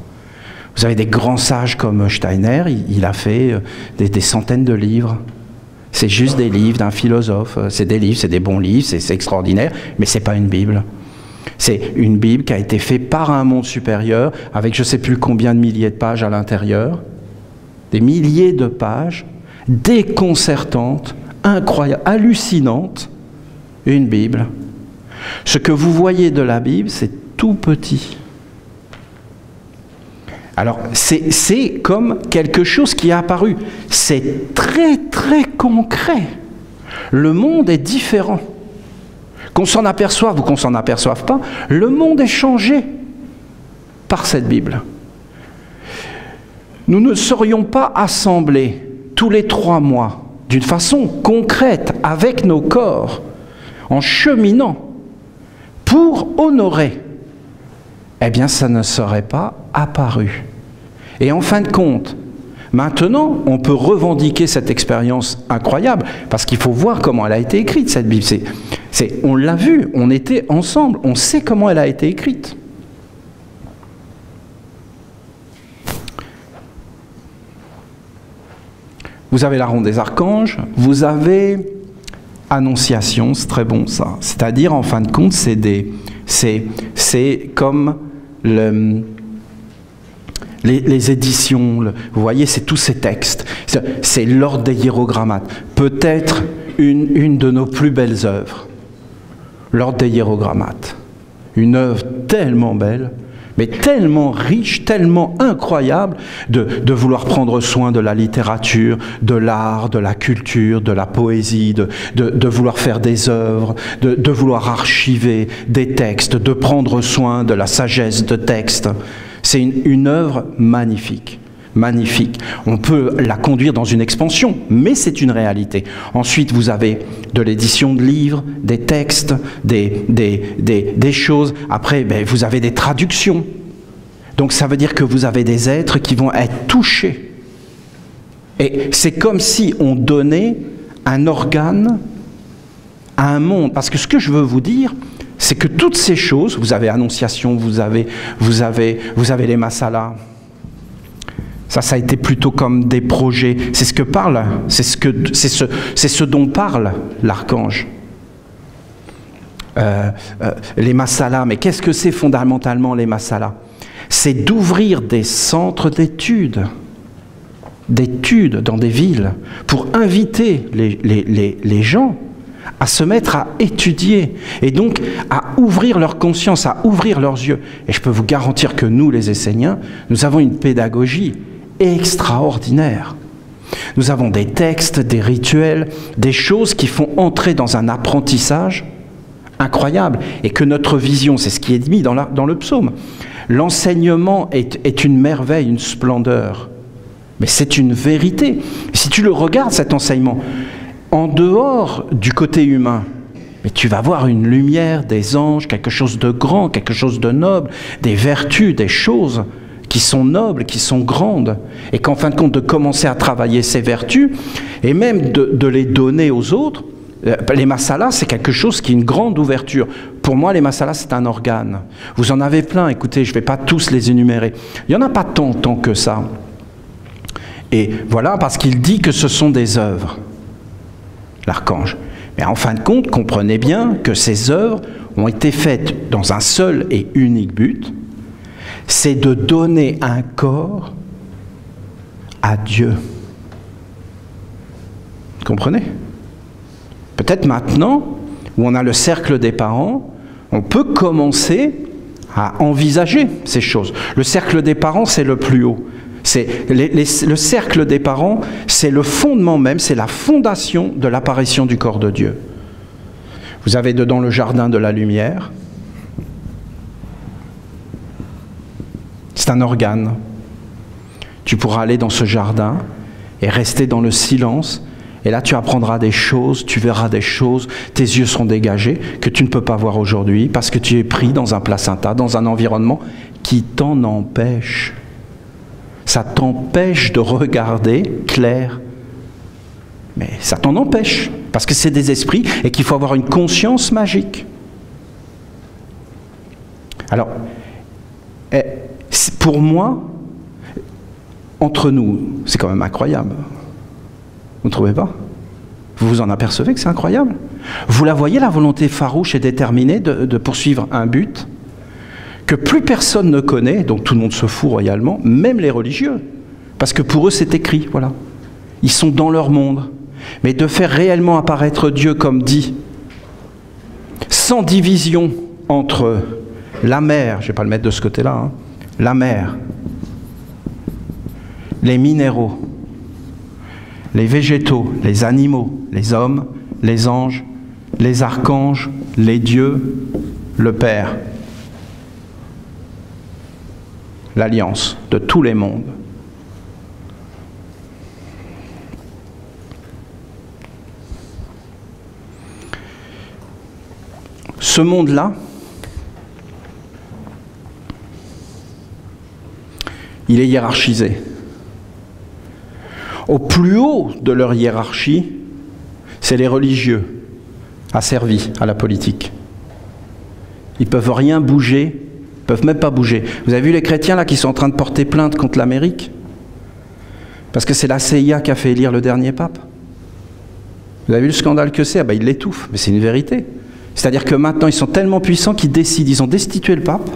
Vous avez des grands sages comme Steiner, il a fait des centaines de livres. C'est juste des livres d'un philosophe. C'est des livres, c'est des bons livres, c'est extraordinaire, mais ce n'est pas une Bible. C'est une Bible qui a été faite par un monde supérieur, avec je ne sais plus combien de milliers de pages à l'intérieur. Des milliers de pages, déconcertantes, incroyables, hallucinantes. Une Bible. Ce que vous voyez de la Bible, c'est tout petit. Alors, c'est comme quelque chose qui est apparu. C'est très, très concret. Le monde est différent. Qu'on s'en aperçoive ou qu'on s'en aperçoive pas, le monde est changé par cette Bible. Nous ne serions pas assemblés tous les 3 mois d'une façon concrète, avec nos corps, en cheminant pour honorer, eh bien ça ne serait pas apparu. Et en fin de compte, maintenant, on peut revendiquer cette expérience incroyable, parce qu'il faut voir comment elle a été écrite, cette Bible. On l'a vu, on était ensemble, on sait comment elle a été écrite. Vous avez la ronde des archanges, vous avez Annonciation, c'est très bon ça. C'est-à-dire, en fin de compte, c'est comme les éditions, vous voyez, c'est tous ces textes. C'est l'ordre des hiérogrammates. Peut-être une de nos plus belles œuvres. L'ordre des hiérogrammates. Une œuvre tellement belle, mais tellement riche, tellement incroyable de vouloir prendre soin de la littérature, de l'art, de la culture, de la poésie, de vouloir faire des œuvres, de vouloir archiver des textes, de prendre soin de la sagesse de textes. C'est une œuvre magnifique. Magnifique. On peut la conduire dans une expansion, mais c'est une réalité. Ensuite, vous avez de l'édition de livres, des textes, des choses. Après, vous avez des traductions. Donc ça veut dire que vous avez des êtres qui vont être touchés. Et c'est comme si on donnait un organe à un monde. Parce que ce que je veux vous dire, c'est que toutes ces choses, vous avez Annonciation, vous avez les Masalas. Ça a été plutôt comme des projets. C'est ce que parle, c'est ce dont parle l'archange. Les Masalas, mais qu'est-ce que c'est fondamentalement les Masalas? C'est d'ouvrir des centres d'études dans des villes, pour inviter les gens à se mettre à étudier, et donc à ouvrir leur conscience, à ouvrir leurs yeux. Et je peux vous garantir que nous, les Esséniens, nous avons une pédagogie extraordinaire. Nous avons des textes, des rituels, des choses qui font entrer dans un apprentissage incroyable, et que notre vision, c'est ce qui est mis dans le psaume. L'enseignement est une merveille, une splendeur, mais c'est une vérité. Si tu le regardes, cet enseignement, en dehors du côté humain, mais tu vas voir une lumière, des anges, quelque chose de grand, quelque chose de noble, des vertus, des choses qui sont nobles, qui sont grandes, et qu'en fin de compte, de commencer à travailler ces vertus, et même de les donner aux autres. Les Masalas, c'est quelque chose qui est une grande ouverture. Pour moi, les Masalas, c'est un organe. Vous en avez plein, écoutez, je ne vais pas tous les énumérer. Il n'y en a pas tant que ça. Et voilà, parce qu'il dit que ce sont des œuvres, l'archange. Mais en fin de compte, comprenez bien que ces œuvres ont été faites dans un seul et unique but, c'est de donner un corps à Dieu. Vous comprenez? Peut-être maintenant, où on a le cercle des parents, on peut commencer à envisager ces choses. Le cercle des parents, c'est le plus haut. Le cercle des parents, c'est le fondement même, c'est la fondation de l'apparition du corps de Dieu. Vous avez dedans le jardin de la lumière. C'est un organe. Tu pourras aller dans ce jardin et rester dans le silence. Et là, tu apprendras des choses, tu verras des choses, tes yeux seront dégagés, que tu ne peux pas voir aujourd'hui, parce que tu es pris dans un placenta, dans un environnement qui t'en empêche. Ça t'empêche de regarder clair. Mais ça t'en empêche, parce que c'est des esprits et qu'il faut avoir une conscience magique. Alors, pour moi, entre nous, c'est quand même incroyable. Vous ne trouvez pas? Vous vous en apercevez que c'est incroyable? Vous la voyez, la volonté farouche et déterminée de poursuivre un but que plus personne ne connaît, donc tout le monde se fout royalement, même les religieux, parce que pour eux c'est écrit, voilà. Ils sont dans leur monde. Mais de faire réellement apparaître Dieu comme dit, sans division entre la mer, je ne vais pas le mettre de ce côté-là, hein, la mer, les minéraux, les végétaux, les animaux, les hommes, les anges, les archanges, les dieux, le Père. L'alliance de tous les mondes. ce monde-là, il est hiérarchisé. Au plus haut de leur hiérarchie, c'est les religieux, asservis à la politique. Ils ne peuvent rien bouger, ils ne peuvent même pas bouger. Vous avez vu les chrétiens là qui sont en train de porter plainte contre l'Amérique? Parce que c'est la CIA qui a fait élire le dernier pape. Vous avez vu le scandale que c'est? Ah ben ils l'étouffent, mais c'est une vérité. C'est-à-dire que maintenant ils sont tellement puissants qu'ils décident, ils ont destitué le pape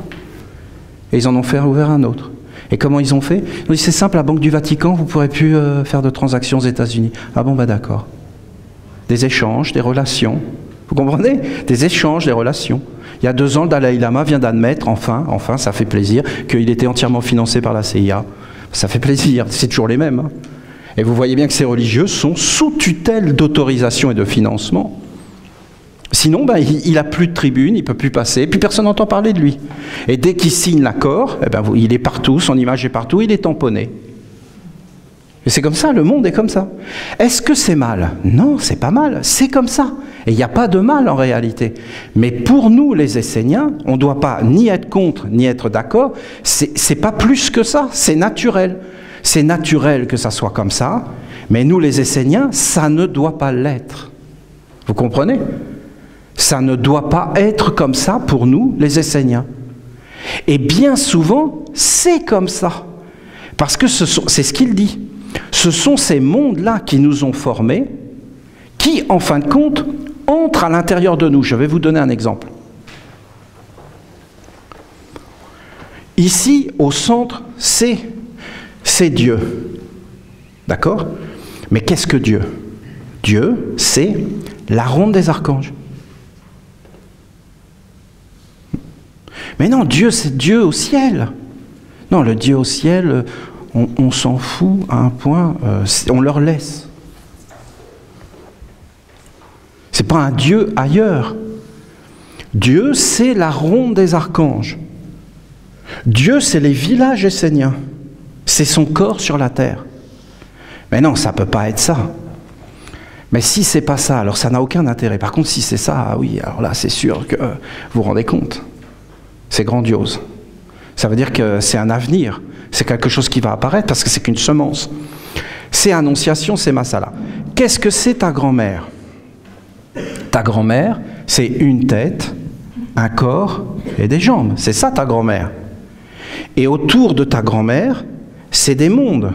et ils en ont fait ouvert un autre. Et comment ils ont fait? Ils ont dit c'est simple, la Banque du Vatican, vous ne pourrez plus faire de transactions aux États-Unis. Ah bon, bah d'accord. Des échanges, des relations. Vous comprenez? Des échanges, des relations. Il y a 2 ans, le Dalai Lama vient d'admettre, enfin, ça fait plaisir, qu'il était entièrement financé par la CIA. Ça fait plaisir, c'est toujours les mêmes. Hein. Et vous voyez bien que ces religieux sont sous tutelle d'autorisation et de financement. Sinon, ben, il n'a plus de tribune, il ne peut plus passer, puis personne n'entend parler de lui. Et dès qu'il signe l'accord, eh ben, il est partout, son image est partout, il est tamponné. Et c'est comme ça, le monde est comme ça. Est-ce que c'est mal? Non, c'est pas mal, c'est comme ça. Et il n'y a pas de mal en réalité. Mais pour nous, les Esséniens, on ne doit pas ni être contre, ni être d'accord. C'est pas plus que ça, c'est naturel. C'est naturel que ça soit comme ça, mais nous, les Esséniens, ça ne doit pas l'être. Vous comprenez? Ça ne doit pas être comme ça pour nous, les Esséniens. Et bien souvent, c'est comme ça. Parce que c'est ce qu'il dit. Ce sont ces mondes-là qui nous ont formés, qui, en fin de compte, entrent à l'intérieur de nous. Je vais vous donner un exemple. Ici, au centre, c'est Dieu. D'accord? Mais qu'est-ce que Dieu? Dieu, c'est la ronde des archanges. Mais non, Dieu, c'est Dieu au ciel. Non, le Dieu au ciel, on s'en fout à un point, on leur laisse. C'est pas un Dieu ailleurs. Dieu, c'est la ronde des archanges. Dieu, c'est les villages esséniens. C'est son corps sur la terre. Mais non, ça ne peut pas être ça. Mais si c'est pas ça, alors ça n'a aucun intérêt. Par contre, si c'est ça, oui, alors là, c'est sûr que vous vous rendez compte. C'est grandiose. Ça veut dire que c'est un avenir. C'est quelque chose qui va apparaître parce que c'est qu'une semence. C'est Annonciation, c'est Massala. Qu'est-ce que c'est ta grand-mère? Ta grand-mère, c'est une tête, un corps et des jambes. C'est ça ta grand-mère. Et autour de ta grand-mère, c'est des mondes.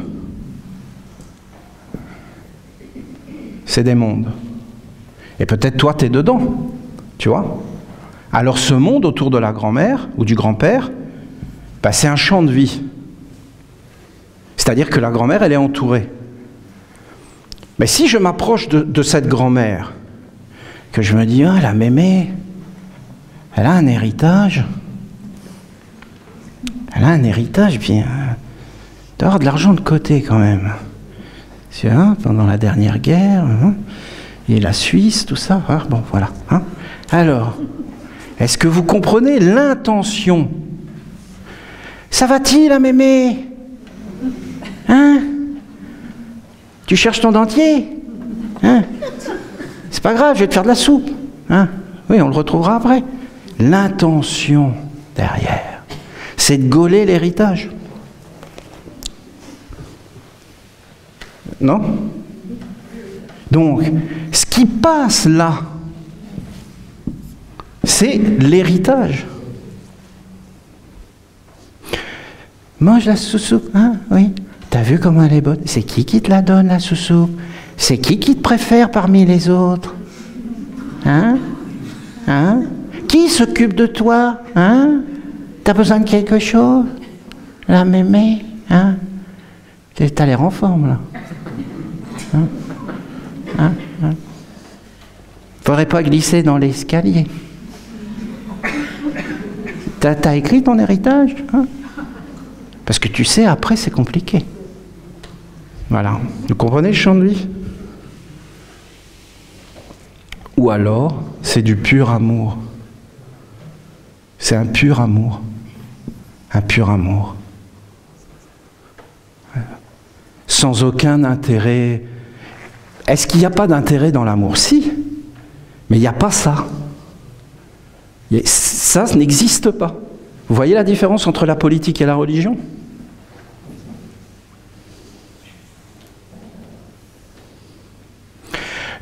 C'est des mondes. Et peut-être toi, tu es dedans. Tu vois? Alors ce monde autour de la grand-mère ou du grand-père, ben, c'est un champ de vie. C'est-à-dire que la grand-mère, elle est entourée. Mais si je m'approche de cette grand-mère, que je me dis, ah, la mémé, elle a un héritage. Elle a un héritage, puis elle doit avoir de l'argent de côté quand même. C'est, hein, pendant la dernière guerre, hein, et la Suisse, tout ça. Hein, bon, voilà. Hein. Alors, est-ce que vous comprenez l'intention? Ça va-t-il, la mémé? Hein? Tu cherches ton dentier? Hein? C'est pas grave, je vais te faire de la soupe. Hein? Oui, on le retrouvera après. L'intention derrière, c'est de gauler l'héritage. Non? Donc, ce qui passe là, c'est l'héritage. Mange la sous-soupe, hein? Oui. T'as vu comment elle est bonne? C'est qui te la donne, la sous-soupe? C'est qui te préfère parmi les autres? Hein? Hein? Qui s'occupe de toi? Hein? T'as besoin de quelque chose? La mémé? Hein? T'as l'air en forme, là. Hein? Hein? Hein? Faudrait pas glisser dans l'escalier. T'as écrit ton héritage? Hein? Parce que tu sais, après, c'est compliqué. Voilà. Vous comprenez le champ de vie? Ou alors, c'est du pur amour. C'est un pur amour. Un pur amour. Sans aucun intérêt. Est-ce qu'il n'y a pas d'intérêt dans l'amour? Si. Mais il n'y a pas ça. Ça n'existe pas. Vous voyez la différence entre la politique et la religion?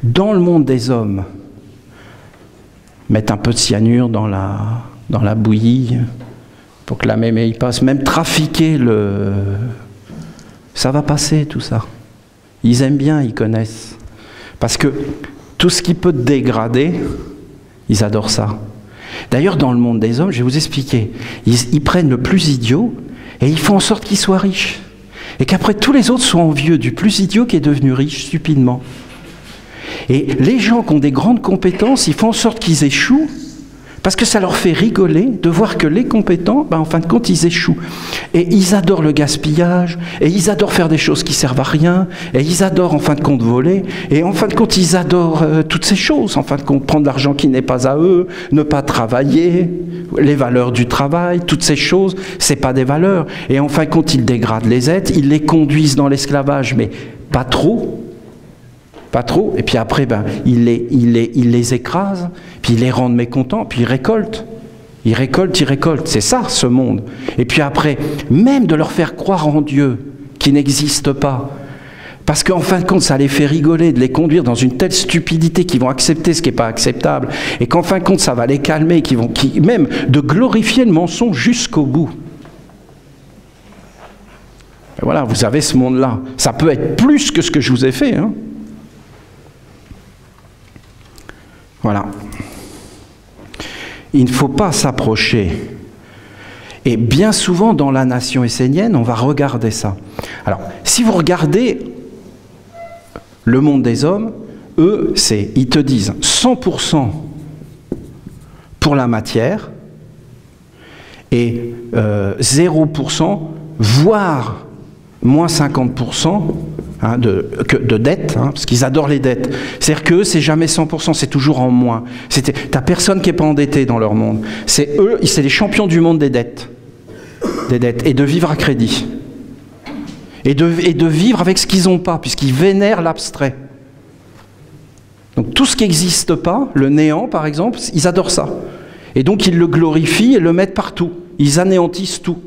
Dans le monde des hommes, mettre un peu de cyanure dans la bouillie pour que la mémé y passe, même trafiquer ça va passer tout ça. Ils aiment bien, ils connaissent. Parce que tout ce qui peut dégrader, ils adorent ça. D'ailleurs, dans le monde des hommes, je vais vous expliquer, ils prennent le plus idiot et ils font en sorte qu'il soit riche. Et qu'après tous les autres soient envieux du plus idiot qui est devenu riche stupidement. Et les gens qui ont des grandes compétences, ils font en sorte qu'ils échouent, parce que ça leur fait rigoler de voir que les compétents, en fin de compte, ils échouent. Et ils adorent le gaspillage, et ils adorent faire des choses qui servent à rien, et ils adorent en fin de compte voler, et en fin de compte, ils adorent toutes ces choses, en fin de compte, prendre l'argent qui n'est pas à eux, ne pas travailler, les valeurs du travail, toutes ces choses, c'est pas des valeurs. Et en fin de compte, ils dégradent les êtres, ils les conduisent dans l'esclavage, mais pas trop. Pas trop, et puis après, ils les écrasent, puis ils les rendent mécontents, puis ils récoltent. Ils récoltent. C'est ça, ce monde. Et puis après, même de leur faire croire en Dieu, qui n'existe pas, parce qu'en fin de compte, ça les fait rigoler, de les conduire dans une telle stupidité qu'ils vont accepter ce qui n'est pas acceptable, et qu'en fin de compte, ça va les calmer, même de glorifier le mensonge jusqu'au bout. Et voilà, vous avez ce monde-là. Ça peut être plus que ce que je vous ai fait, hein. Voilà. Il ne faut pas s'approcher. Et bien souvent, dans la nation essénienne, on va regarder ça. Alors, si vous regardez le monde des hommes, eux, ils te disent 100% pour la matière et 0%, voire moins 50%, de dettes, parce qu'ils adorent les dettes. C'est-à-dire qu'eux, c'est jamais 100%, c'est toujours en moins. T'as personne qui n'est pas endetté dans leur monde. C'est eux, c'est les champions du monde des dettes. Et de vivre à crédit. Et de vivre avec ce qu'ils n'ont pas, puisqu'ils vénèrent l'abstrait. Donc tout ce qui n'existe pas, le néant par exemple, ils adorent ça. Et donc ils le glorifient et le mettent partout. Ils anéantissent tout.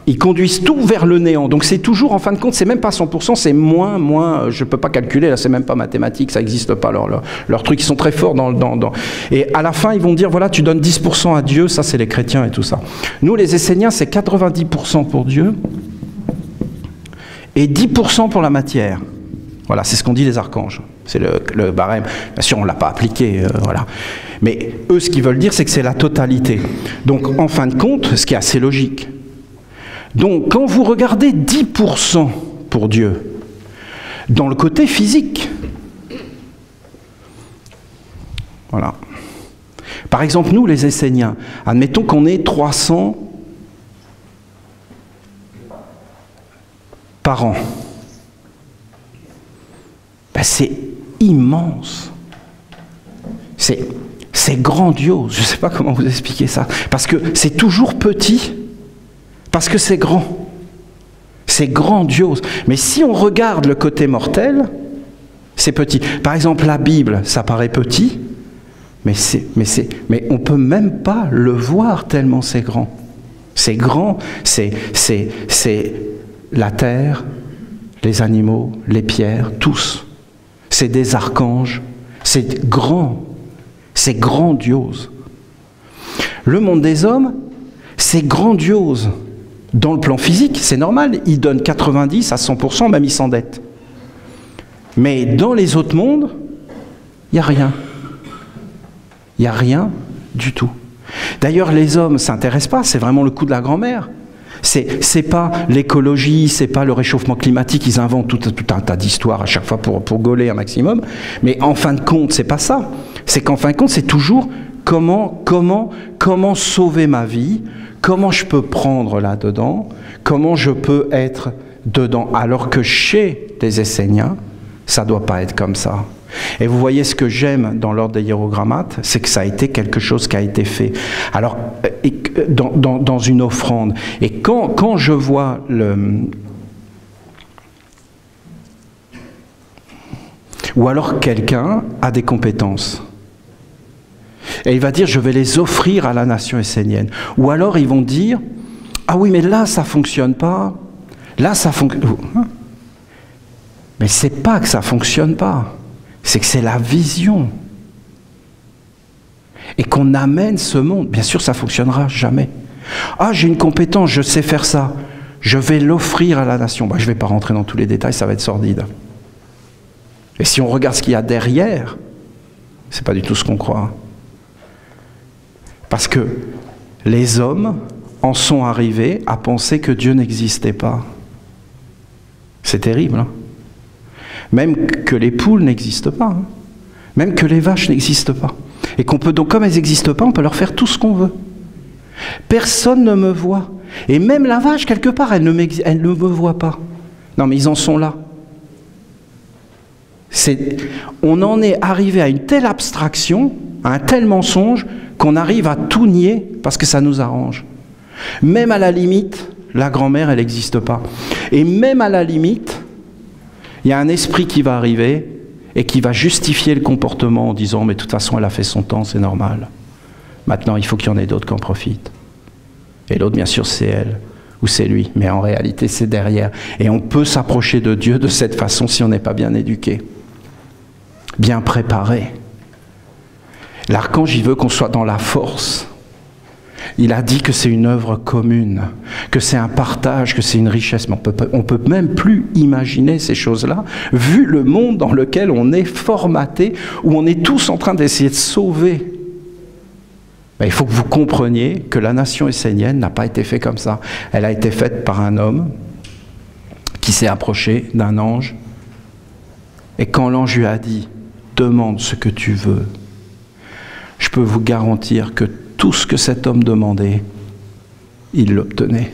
Ils conduisent tout vers le néant. Donc c'est toujours, en fin de compte, c'est même pas 100%, c'est moins, je ne peux pas calculer, là c'est même pas mathématique, ça n'existe pas, leurs trucs, ils sont très forts dans... Et à la fin, ils vont dire, voilà, tu donnes 10% à Dieu, ça c'est les chrétiens et tout ça. Nous, les Esséniens, c'est 90% pour Dieu et 10% pour la matière. Voilà, c'est ce qu'ont dit les archanges. C'est le barème. Bien sûr, on ne l'a pas appliqué, voilà. Mais eux, ce qu'ils veulent dire, c'est que c'est la totalité. Donc, en fin de compte, ce qui est assez logique. Donc, quand vous regardez 10% pour Dieu, dans le côté physique, voilà. Par exemple, nous, les Esséniens, admettons qu'on ait 300 par an. C'est immense. C'est grandiose. Je ne sais pas comment vous expliquer ça. Parce que c'est toujours petit. Parce que c'est grand. C'est grandiose. Mais si on regarde le côté mortel, c'est petit. Par exemple, la Bible, ça paraît petit, mais on ne peut même pas le voir tellement c'est grand. C'est grand, c'est la terre, les animaux, les pierres, tous. C'est des archanges. C'est grand. C'est grandiose. Le monde des hommes, c'est grandiose. Dans le plan physique, c'est normal, ils donnent 90 à 100%, même ils s'endettent. Mais dans les autres mondes, il n'y a rien. Il n'y a rien du tout. D'ailleurs, les hommes ne s'intéressent pas, c'est vraiment le coup de la grand-mère. C'est pas l'écologie, c'est pas le réchauffement climatique, ils inventent tout un tas d'histoires à chaque fois pour gauler un maximum. Mais en fin de compte, c'est pas ça. C'est qu'en fin de compte, c'est toujours comment sauver ma vie, comment je peux prendre là-dedans, comment je peux être dedans. Alors que chez les Esséniens, ça ne doit pas être comme ça. Et vous voyez, ce que j'aime dans l'ordre des hiérogrammates, c'est que ça a été quelque chose qui a été fait. Alors, dans une offrande. Et quand je vois ou alors quelqu'un a des compétences. Et il va dire, je vais les offrir à la nation essénienne. Ou alors ils vont dire, ah oui, mais là, ça ne fonctionne pas. Là, ça fonctionne. Mais ce n'est pas que ça ne fonctionne pas. C'est que c'est la vision. Et qu'on amène ce monde. Bien sûr, ça ne fonctionnera jamais. Ah, j'ai une compétence, je sais faire ça. Je vais l'offrir à la nation. Je ne vais pas rentrer dans tous les détails, ça va être sordide. Et si on regarde ce qu'il y a derrière, ce n'est pas du tout ce qu'on croit. Parce que les hommes en sont arrivés à penser que Dieu n'existait pas. C'est terrible. Hein? Même que les poules n'existent pas. Hein? Même que les vaches n'existent pas. Et qu'on peut donc, comme elles n'existent pas, on peut leur faire tout ce qu'on veut. Personne ne me voit. Et même la vache, quelque part, elle ne me voit pas. Non, mais ils en sont là. On en est arrivé à une telle abstraction, à un tel mensonge, qu'on arrive à tout nier parce que ça nous arrange. Même à la limite, la grand-mère, elle n'existe pas. Et même à la limite, il y a un esprit qui va arriver et qui va justifier le comportement en disant « mais de toute façon, elle a fait son temps, c'est normal. Maintenant, il faut qu'il y en ait d'autres qui en profitent. » Et l'autre, bien sûr, c'est elle ou c'est lui. Mais en réalité, c'est derrière. Et on peut s'approcher de Dieu de cette façon si on n'est pas bien éduqué, bien préparé. L'archange, il veut qu'on soit dans la force. Il a dit que c'est une œuvre commune, que c'est un partage, que c'est une richesse. Mais on peut même plus imaginer ces choses-là, vu le monde dans lequel on est formaté, où on est tous en train d'essayer de sauver. Mais il faut que vous compreniez que la nation essénienne n'a pas été faite comme ça. Elle a été faite par un homme qui s'est approché d'un ange. Et quand l'ange lui a dit « demande ce que tu veux », je peux vous garantir que tout ce que cet homme demandait, il l'obtenait.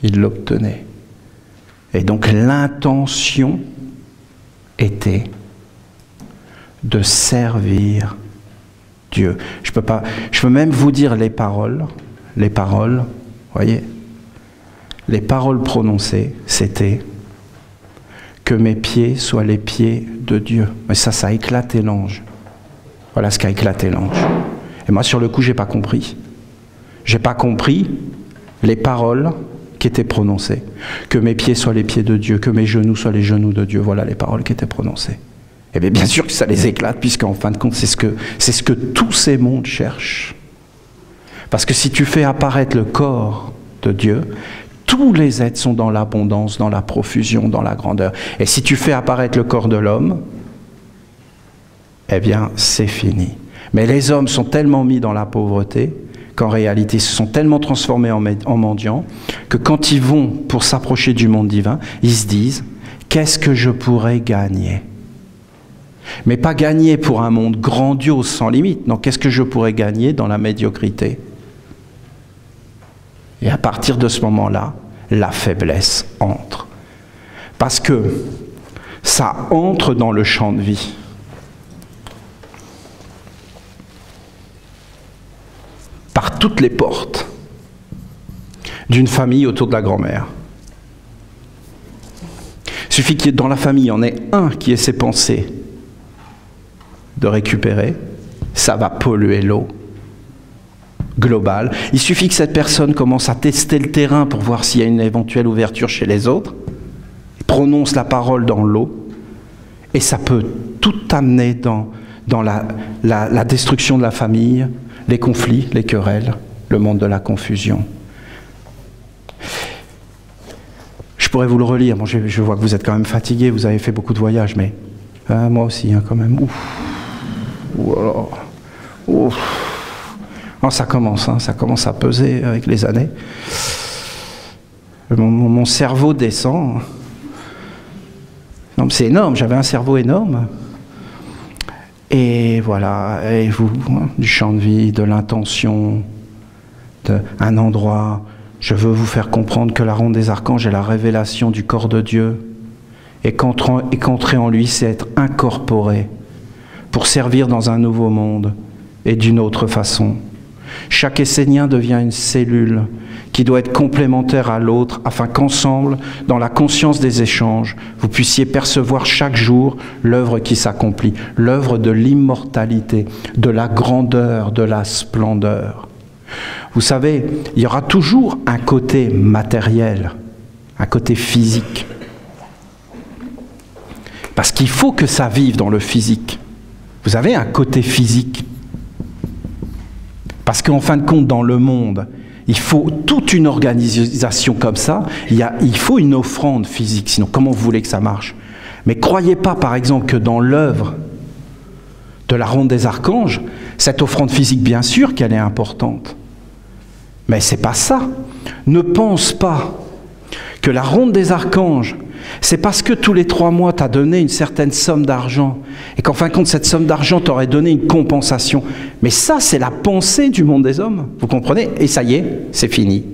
Il l'obtenait. Et donc l'intention était de servir Dieu. Je peux même vous dire les paroles, voyez, les paroles prononcées, c'était que mes pieds soient les pieds de Dieu. Mais ça a éclaté l'ange. Voilà ce qu'a éclaté l'ange. Et moi, sur le coup, j'ai pas compris. J'ai pas compris les paroles qui étaient prononcées. Que mes pieds soient les pieds de Dieu, que mes genoux soient les genoux de Dieu. Voilà les paroles qui étaient prononcées. Et bien sûr que ça les éclate, puisqu'en fin de compte, c'est ce que tous ces mondes cherchent. Parce que si tu fais apparaître le corps de Dieu, tous les êtres sont dans l'abondance, dans la profusion, dans la grandeur. Et si tu fais apparaître le corps de l'homme, eh bien, c'est fini. Mais les hommes sont tellement mis dans la pauvreté qu'en réalité, ils se sont tellement transformés en mendiants que quand ils vont pour s'approcher du monde divin, ils se disent « qu'est-ce que je pourrais gagner ?» Mais pas gagner pour un monde grandiose sans limite. Non, qu'est-ce que je pourrais gagner dans la médiocrité? Et à partir de ce moment-là, la faiblesse entre. Parce que ça entre dans le champ de vie. Par toutes les portes d'une famille autour de la grand-mère. Il suffit qu'il y ait dans la famille, il y en ait un qui ait ses pensées de récupérer, ça va polluer l'eau globale. Il suffit que cette personne commence à tester le terrain pour voir s'il y a une éventuelle ouverture chez les autres, prononce la parole dans l'eau, et ça peut tout amener dans la destruction de la famille, les conflits, les querelles, le monde de la confusion. Je pourrais vous le relire, bon, je vois que vous êtes quand même fatigué, vous avez fait beaucoup de voyages, mais moi aussi, hein, quand même. Ouf. Ouf. Non, ça commence à peser avec les années. Mon cerveau descend. Non, c'est énorme, j'avais un cerveau énorme. Et voilà, et vous, du champ de vie, de l'intention, d'un endroit. Je veux vous faire comprendre que la ronde des archanges est la révélation du corps de Dieu. Et qu'entrer en lui, c'est être incorporé pour servir dans un nouveau monde et d'une autre façon. Chaque Essénien devient une cellule qui doit être complémentaire à l'autre afin qu'ensemble, dans la conscience des échanges, vous puissiez percevoir chaque jour l'œuvre qui s'accomplit, l'œuvre de l'immortalité, de la grandeur, de la splendeur. Vous savez, il y aura toujours un côté matériel, un côté physique. Parce qu'il faut que ça vive dans le physique. Vous avez un côté physique. Parce qu'en fin de compte, dans le monde, il faut toute une organisation comme ça. Il faut une offrande physique, sinon comment vous voulez que ça marche? Mais croyez pas, par exemple, que dans l'œuvre de la Ronde des Archanges, cette offrande physique, bien sûr qu'elle est importante. Mais c'est pas ça. Ne pense pas que la Ronde des Archanges, c'est parce que tous les 3 mois, tu as donné une certaine somme d'argent et qu'en fin de compte, cette somme d'argent t'aurait donné une compensation. Mais ça, c'est la pensée du monde des hommes, vous comprenez? Et ça y est, c'est fini.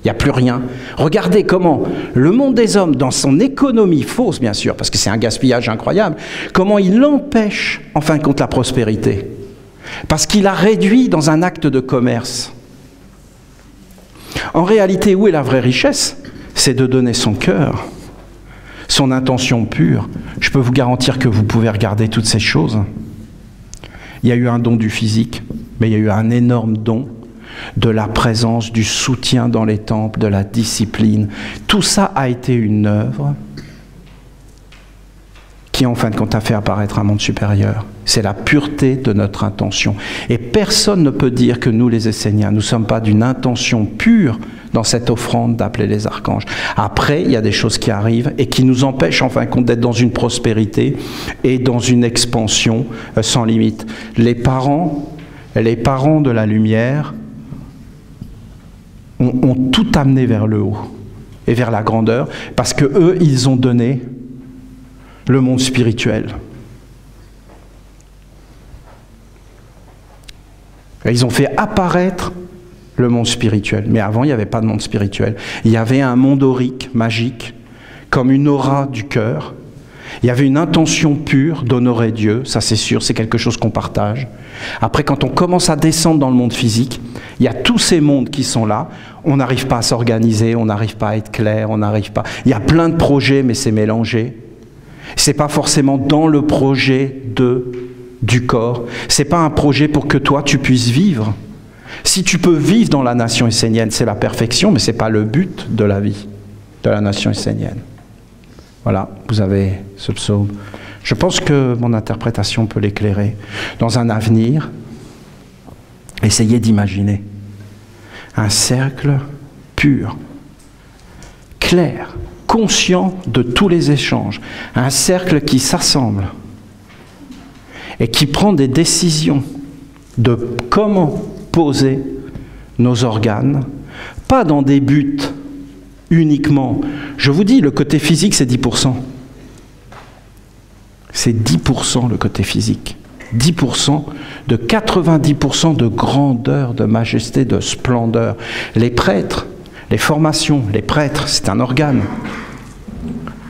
Il n'y a plus rien. Regardez comment le monde des hommes, dans son économie fausse, bien sûr, parce que c'est un gaspillage incroyable, comment il empêche, en fin de compte, la prospérité. Parce qu'il a réduit dans un acte de commerce. En réalité, où est la vraie richesse? C'est de donner son cœur, son intention pure. Je peux vous garantir que vous pouvez regarder toutes ces choses. Il y a eu un don du physique, mais il y a eu un énorme don de la présence, du soutien dans les temples, de la discipline. Tout ça a été une œuvre qui, en fin de compte, a fait apparaître un monde supérieur. C'est la pureté de notre intention. Et personne ne peut dire que nous, les Esséniens, nous ne sommes pas d'une intention pure dans cette offrande d'appeler les archanges. Après, il y a des choses qui arrivent et qui nous empêchent, en fin de compte, d'être dans une prospérité et dans une expansion sans limite. Les parents de la lumière ont tout amené vers le haut et vers la grandeur, parce que eux, ils ont donné le monde spirituel. Et ils ont fait apparaître le monde spirituel. Mais avant, il n'y avait pas de monde spirituel. Il y avait un monde aurique, magique, comme une aura du cœur. Il y avait une intention pure d'honorer Dieu, ça c'est sûr, c'est quelque chose qu'on partage. Après, quand on commence à descendre dans le monde physique, il y a tous ces mondes qui sont là, on n'arrive pas à s'organiser, on n'arrive pas à être clair, on n'arrive pas... Il y a plein de projets, mais c'est mélangé. C'est pas forcément dans le projet du corps. C'est pas un projet pour que toi, tu puisses vivre. Si tu peux vivre dans la nation essénienne, c'est la perfection, mais c'est pas le but de la vie de la nation essénienne. Voilà, vous avez ce psaume. Je pense que mon interprétation peut l'éclairer. Dans un avenir, essayez d'imaginer un cercle pur, clair, conscient de tous les échanges, un cercle qui s'assemble et qui prend des décisions de comment poser nos organes, pas dans des buts uniquement. Je vous dis, le côté physique, c'est 10%. C'est 10% le côté physique. 10% de 90% de grandeur, de majesté, de splendeur. Les prêtres, les formations, les prêtres, c'est un organe.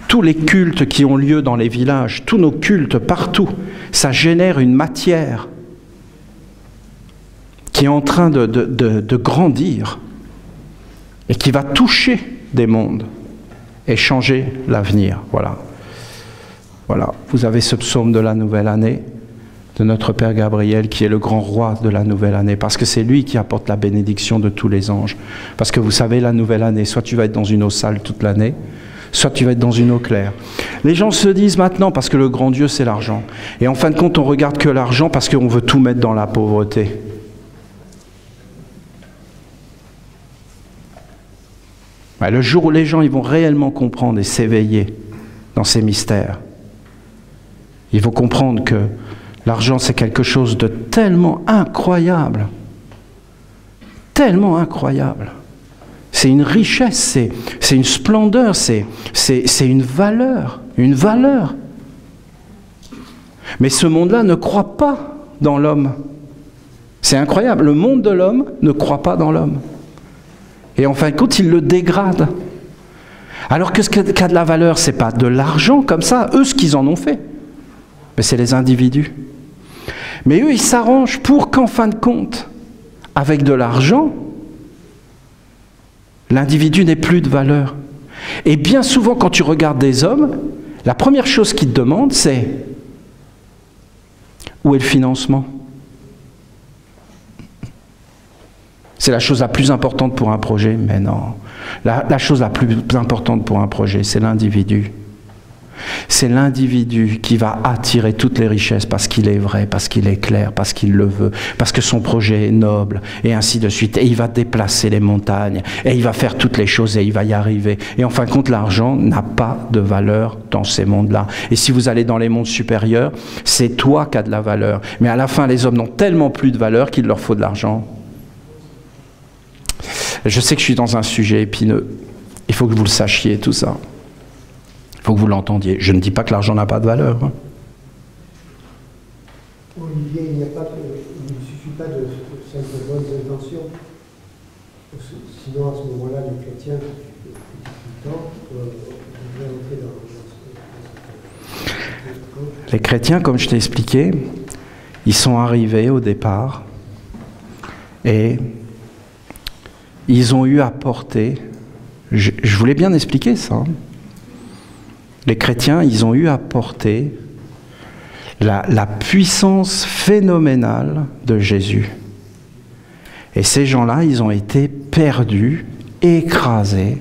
Tous les cultes qui ont lieu dans les villages, tous nos cultes partout, ça génère une matière qui est en train de grandir et qui va toucher des mondes et changer l'avenir. Voilà. Voilà. Vous avez ce psaume de la nouvelle année de notre Père Gabriel qui est le grand roi de la nouvelle année, parce que c'est lui qui apporte la bénédiction de tous les anges. Parce que vous savez, la nouvelle année, soit tu vas être dans une eau sale toute l'année, soit tu vas être dans une eau claire. Les gens se disent maintenant, parce que le grand Dieu, c'est l'argent. Et en fin de compte, on regarde que l'argent parce qu'on veut tout mettre dans la pauvreté. Le jour où les gens ils vont réellement comprendre et s'éveiller dans ces mystères, ils vont comprendre que l'argent, c'est quelque chose de tellement incroyable. Tellement incroyable. C'est une richesse, c'est une splendeur, c'est une valeur. Une valeur. Mais ce monde-là ne croit pas dans l'homme. C'est incroyable. Le monde de l'homme ne croit pas dans l'homme. Et en fin de compte, il le dégrade. Alors que ce qui a de la valeur, ce n'est pas de l'argent comme ça, eux, ce qu'ils en ont fait. Mais c'est les individus. Mais eux, ils s'arrangent pour qu'en fin de compte, avec de l'argent, l'individu n'est plus de valeur. Et bien souvent, quand tu regardes des hommes, la première chose qu'ils te demandent, c'est où est le financement? C'est la chose la plus importante pour un projet, mais non. La chose la plus importante pour un projet, c'est l'individu. C'est l'individu qui va attirer toutes les richesses parce qu'il est vrai, parce qu'il est clair, parce qu'il le veut, parce que son projet est noble, et ainsi de suite. Et il va déplacer les montagnes, et il va faire toutes les choses, et il va y arriver. Et en fin de compte, l'argent n'a pas de valeur dans ces mondes-là. Et si vous allez dans les mondes supérieurs, c'est toi qui as de la valeur. Mais à la fin, les hommes n'ont tellement plus de valeur qu'il leur faut de l'argent. Je sais que je suis dans un sujet épineux. Il faut que vous le sachiez, tout ça. Il faut que vous l'entendiez. Je ne dis pas que l'argent n'a pas de valeur. Hein. Olivier, il ne suffit pas de simples bonnes intentions. Sinon, à ce moment-là, les chrétiens, tout le temps, vont entrer dans les chrétiens, comme je t'ai expliqué, ils sont arrivés au départ et ils ont eu à porter, je voulais bien expliquer ça, hein. Les chrétiens, ils ont eu à porter la puissance phénoménale de Jésus. Et ces gens-là, ils ont été perdus, écrasés,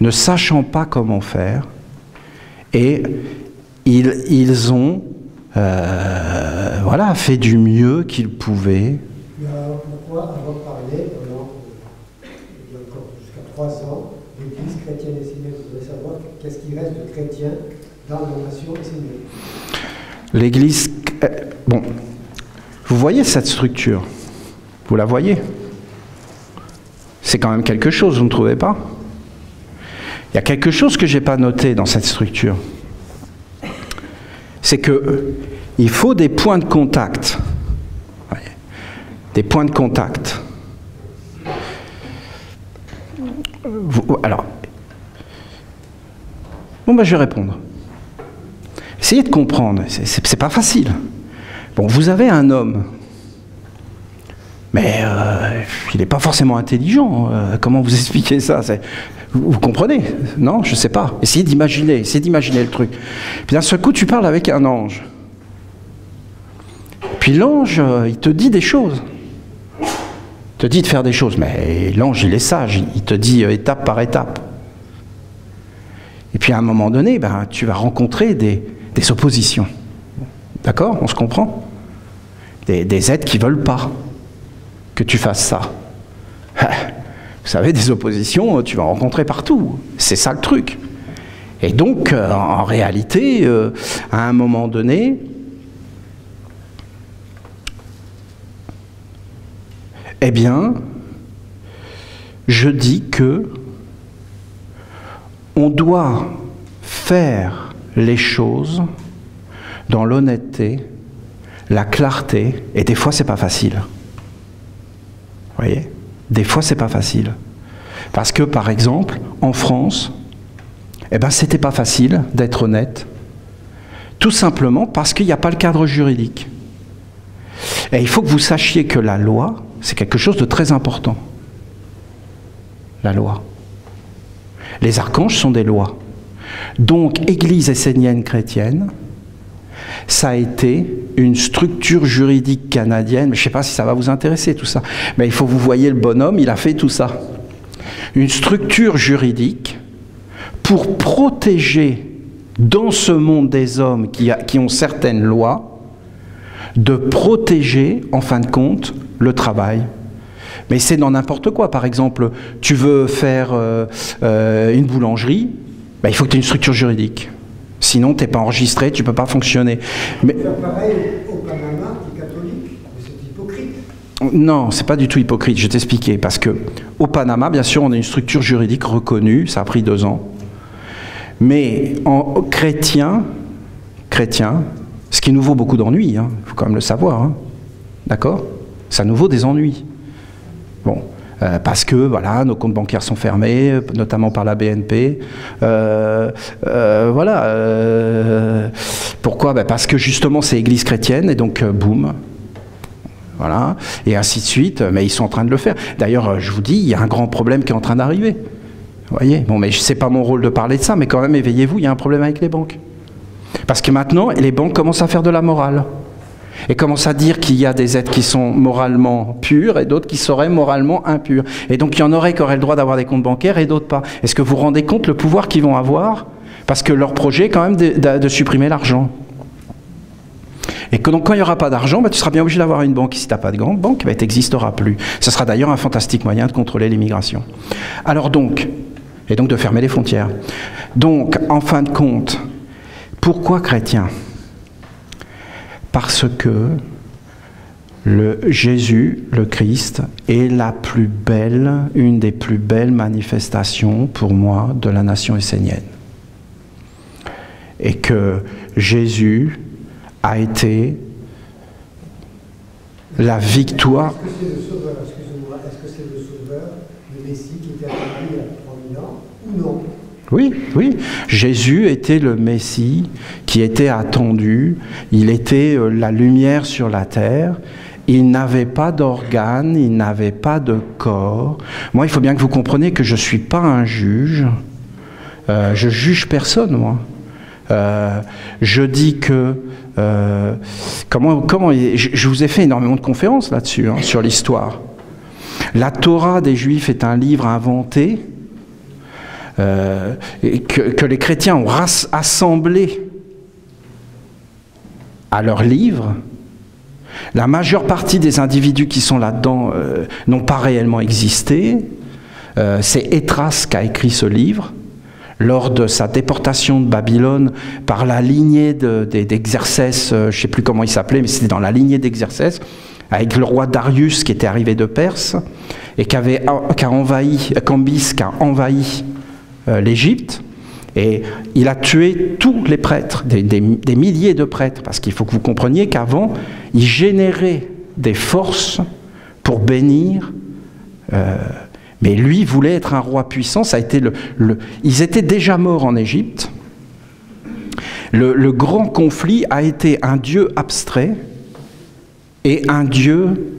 ne sachant pas comment faire, et ils ont voilà, fait du mieux qu'ils pouvaient. Pourquoi avant de parler, il y a encore jusqu'à 3 ans, l'Église chrétienne et séminaire, je voudrais savoir qu'est-ce qui reste de chrétien dans la nation et séminaire. L'Église, bon, vous voyez cette structure, vous la voyez? C'est quand même quelque chose, vous ne trouvez pas? Il y a quelque chose que je n'ai pas noté dans cette structure. C'est qu'il faut des points de contact. Des points de contact. Alors, bon, ben, je vais répondre. Essayez de comprendre, c'est pas facile. Bon, vous avez un homme, mais il n'est pas forcément intelligent. Comment vous expliquez ça? Vous comprenez? Non, je ne sais pas. Essayez d'imaginer le truc. Puis d'un seul coup, tu parles avec un ange. Puis l'ange, il te dit des choses. Il te dit de faire des choses, mais l'ange, il est sage. Il te dit étape par étape. Et puis à un moment donné, ben, tu vas rencontrer des oppositions. D'accord? On se comprend? Des êtres qui ne veulent pas que tu fasses ça. Vous savez, des oppositions, tu vas rencontrer partout. C'est ça le truc. Et donc, en réalité, à un moment donné, eh bien, je dis que on doit faire les choses dans l'honnêteté, la clarté, et des fois c'est pas facile. Vous voyez? Des fois c'est pas facile. Parce que par exemple, en France, eh ben c'était pas facile d'être honnête, tout simplement parce qu'il n'y a pas le cadre juridique. Et il faut que vous sachiez que la loi, c'est quelque chose de très important. La loi. Les archanges sont des lois. Donc, Église essénienne chrétienne, ça a été une structure juridique canadienne, mais je ne sais pas si ça va vous intéresser tout ça, mais il faut que vous voyez le bonhomme, il a fait tout ça. Une structure juridique pour protéger dans ce monde des hommes qui ont certaines lois, de protéger, en fin de compte, le travail. Mais c'est dans n'importe quoi. Par exemple, tu veux faire une boulangerie, ben, il faut que tu aies une structure juridique. Sinon, tu n'es pas enregistré, tu ne peux pas fonctionner. Mais pareil au Panama, tu es catholique, mais c'est hypocrite. Non, c'est pas du tout hypocrite, je vais t'expliquer. Parce que au Panama, bien sûr, on a une structure juridique reconnue, ça a pris 2 ans. Mais en chrétien, ce qui nous vaut beaucoup d'ennuis, hein, faut quand même le savoir, hein, d'accord? Ça nous vaut des ennuis. Bon, parce que voilà, nos comptes bancaires sont fermés, notamment par la BNP. Voilà. Pourquoi? Ben parce que justement c'est Église chrétienne et donc boum. voilà, et ainsi de suite, mais ils sont en train de le faire. D'ailleurs, je vous dis, il y a un grand problème qui est en train d'arriver. Vous voyez, bon, mais c'est pas mon rôle de parler de ça, mais quand même, éveillez-vous, il y a un problème avec les banques. Parce que maintenant, les banques commencent à faire de la morale. Et commencent à dire qu'il y a des êtres qui sont moralement purs et d'autres qui seraient moralement impurs. Et donc, il y en aurait qui auraient le droit d'avoir des comptes bancaires et d'autres pas. Est-ce que vous vous rendez compte le pouvoir qu'ils vont avoir? Parce que leur projet est quand même de supprimer l'argent. Et que donc, quand il n'y aura pas d'argent, tu seras bien obligé d'avoir une banque. Si tu n'as pas de grande banque, tu n'existeras plus. Ce sera d'ailleurs un fantastique moyen de contrôler l'immigration. Alors donc, et donc de fermer les frontières. Donc, en fin de compte, pourquoi chrétien? Parce que Jésus, le Christ, est une des plus belles manifestations pour moi de la nation essénienne. Et que Jésus a été la victoire. Est-ce que c'est le Sauveur, excusez-moi, est-ce que c'est le Sauveur, le Messie qui était attendu il y a 3000 ans, ou non? Oui, oui. Jésus était le Messie qui était attendu. Il était la lumière sur la terre. Il n'avait pas d'organes, il n'avait pas de corps. Moi, il faut bien que vous compreniez que je ne suis pas un juge. Je juge personne, moi. Je dis que... je vous ai fait énormément de conférences là-dessus, hein, sur l'histoire. La Torah des Juifs est un livre inventé que les chrétiens ont assemblé à leur livre. La majeure partie des individus qui sont là-dedans n'ont pas réellement existé. C'est Esdras qui a écrit ce livre lors de sa déportation de Babylone par la lignée d'Exercès, je ne sais plus comment il s'appelait, mais c'était dans la lignée d'Exercès, avec le roi Darius qui était arrivé de Perse et qui a envahi, Cambis qui a envahi l'Égypte, et il a tué tous les prêtres, des milliers de prêtres, parce qu'il faut que vous compreniez qu'avant, il générait des forces pour bénir, mais lui voulait être un roi puissant. Ça a été ils étaient déjà morts en Égypte. Le grand conflit a été un Dieu abstrait et un Dieu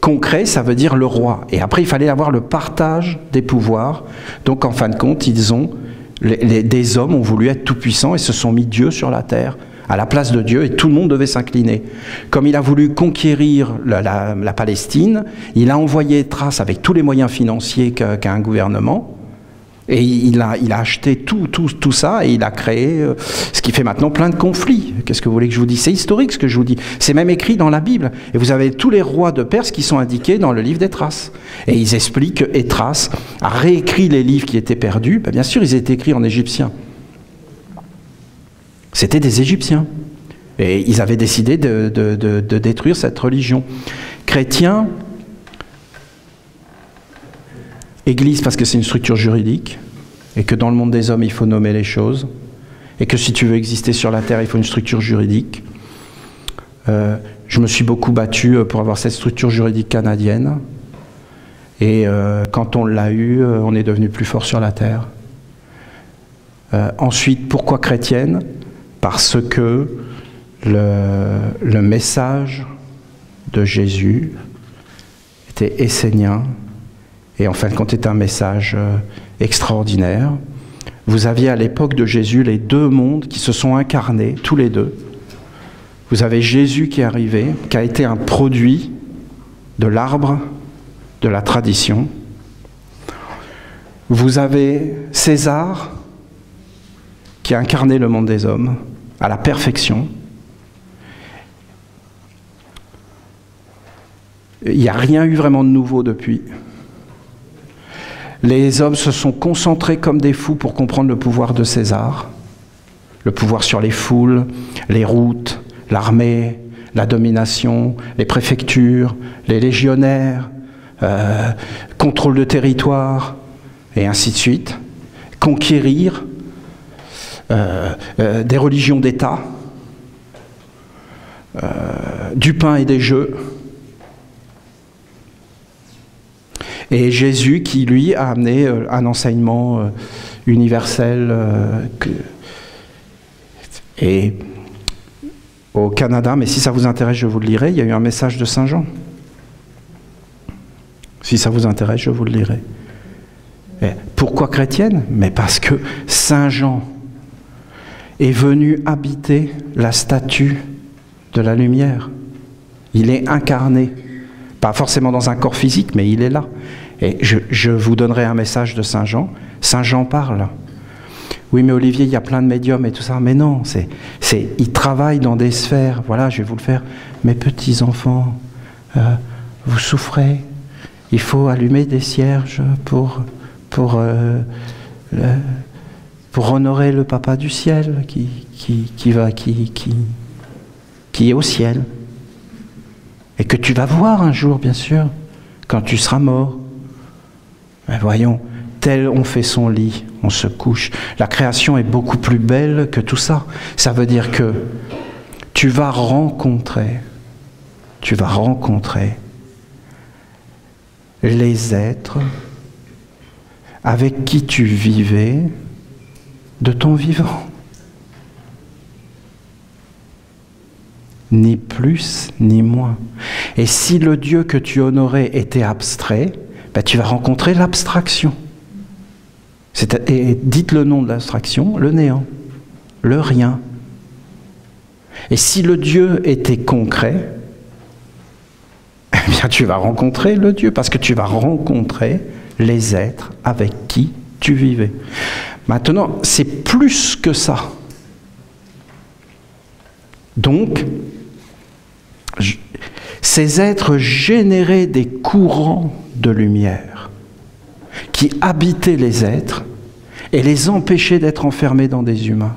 concret, ça veut dire le roi. Et après, il fallait avoir le partage des pouvoirs. Donc, en fin de compte, des hommes ont voulu être tout-puissants et se sont mis Dieu sur la terre, à la place de Dieu, et tout le monde devait s'incliner. Comme il a voulu conquérir la Palestine, il a envoyé Esdras avec tous les moyens financiers qu'a un gouvernement, et il a acheté tout ça, et il a créé ce qui fait maintenant plein de conflits. Qu'est-ce que vous voulez que je vous dise? C'est historique ce que je vous dis. C'est même écrit dans la Bible. Et vous avez tous les rois de Perse qui sont indiqués dans le livre d'Esdras. Et ils expliquent que Esdras a réécrit les livres qui étaient perdus. Ben, bien sûr, ils étaient écrits en égyptien. C'était des Égyptiens. Et ils avaient décidé de détruire cette religion. Chrétien, Église parce que c'est une structure juridique, et que dans le monde des hommes, il faut nommer les choses, et que si tu veux exister sur la terre, il faut une structure juridique. Je me suis beaucoup battu pour avoir cette structure juridique canadienne, et quand on l'a eu, on est devenu plus fort sur la terre. Ensuite, pourquoi chrétienne? Parce que le message de Jésus était essénien, et en fin de compte est un message extraordinaire. Vous aviez à l'époque de Jésus les deux mondes qui se sont incarnés, tous les deux. Vous avez Jésus qui est arrivé, qui a été un produit de l'arbre de la tradition. Vous avez César qui a incarné le monde des hommes à la perfection. Il n'y a rien eu vraiment de nouveau depuis. Les hommes se sont concentrés comme des fous pour comprendre le pouvoir de César, le pouvoir sur les foules, les routes, l'armée, la domination, les préfectures, les légionnaires, contrôle de territoire, et ainsi de suite. Conquérir des religions d'État, du pain et des jeux. Et Jésus qui, lui, a amené un enseignement universel. Et au Canada, mais si ça vous intéresse, je vous le lirai. Il y a eu un message de Saint Jean. Si ça vous intéresse, je vous le lirai. Et pourquoi chrétienne? Mais parce que Saint Jean est venu habiter la statue de la lumière. Il est incarné. Pas forcément dans un corps physique, mais il est là. Et je vous donnerai un message de Saint Jean. Saint Jean parle. Oui, mais Olivier, il y a plein de médiums et tout ça. Mais non, il travaille dans des sphères. Voilà, je vais vous le faire. Mes petits enfants, vous souffrez. Il faut allumer des cierges pour honorer le Papa du ciel qui est au ciel. Et que tu vas voir un jour, bien sûr, quand tu seras mort. Mais voyons, tel on fait son lit, on se couche. La création est beaucoup plus belle que tout ça. Ça veut dire que tu vas rencontrer les êtres avec qui tu vivais de ton vivant. Ni plus, ni moins. Et si le Dieu que tu honorais était abstrait, ben tu vas rencontrer l'abstraction. Et dites le nom de l'abstraction, le néant, le rien. Et si le Dieu était concret, eh bien tu vas rencontrer le Dieu, parce que tu vas rencontrer les êtres avec qui tu vivais. Maintenant, c'est plus que ça. Donc, ces êtres généraient des courants de lumière qui habitaient les êtres et les empêchaient d'être enfermés dans des humains.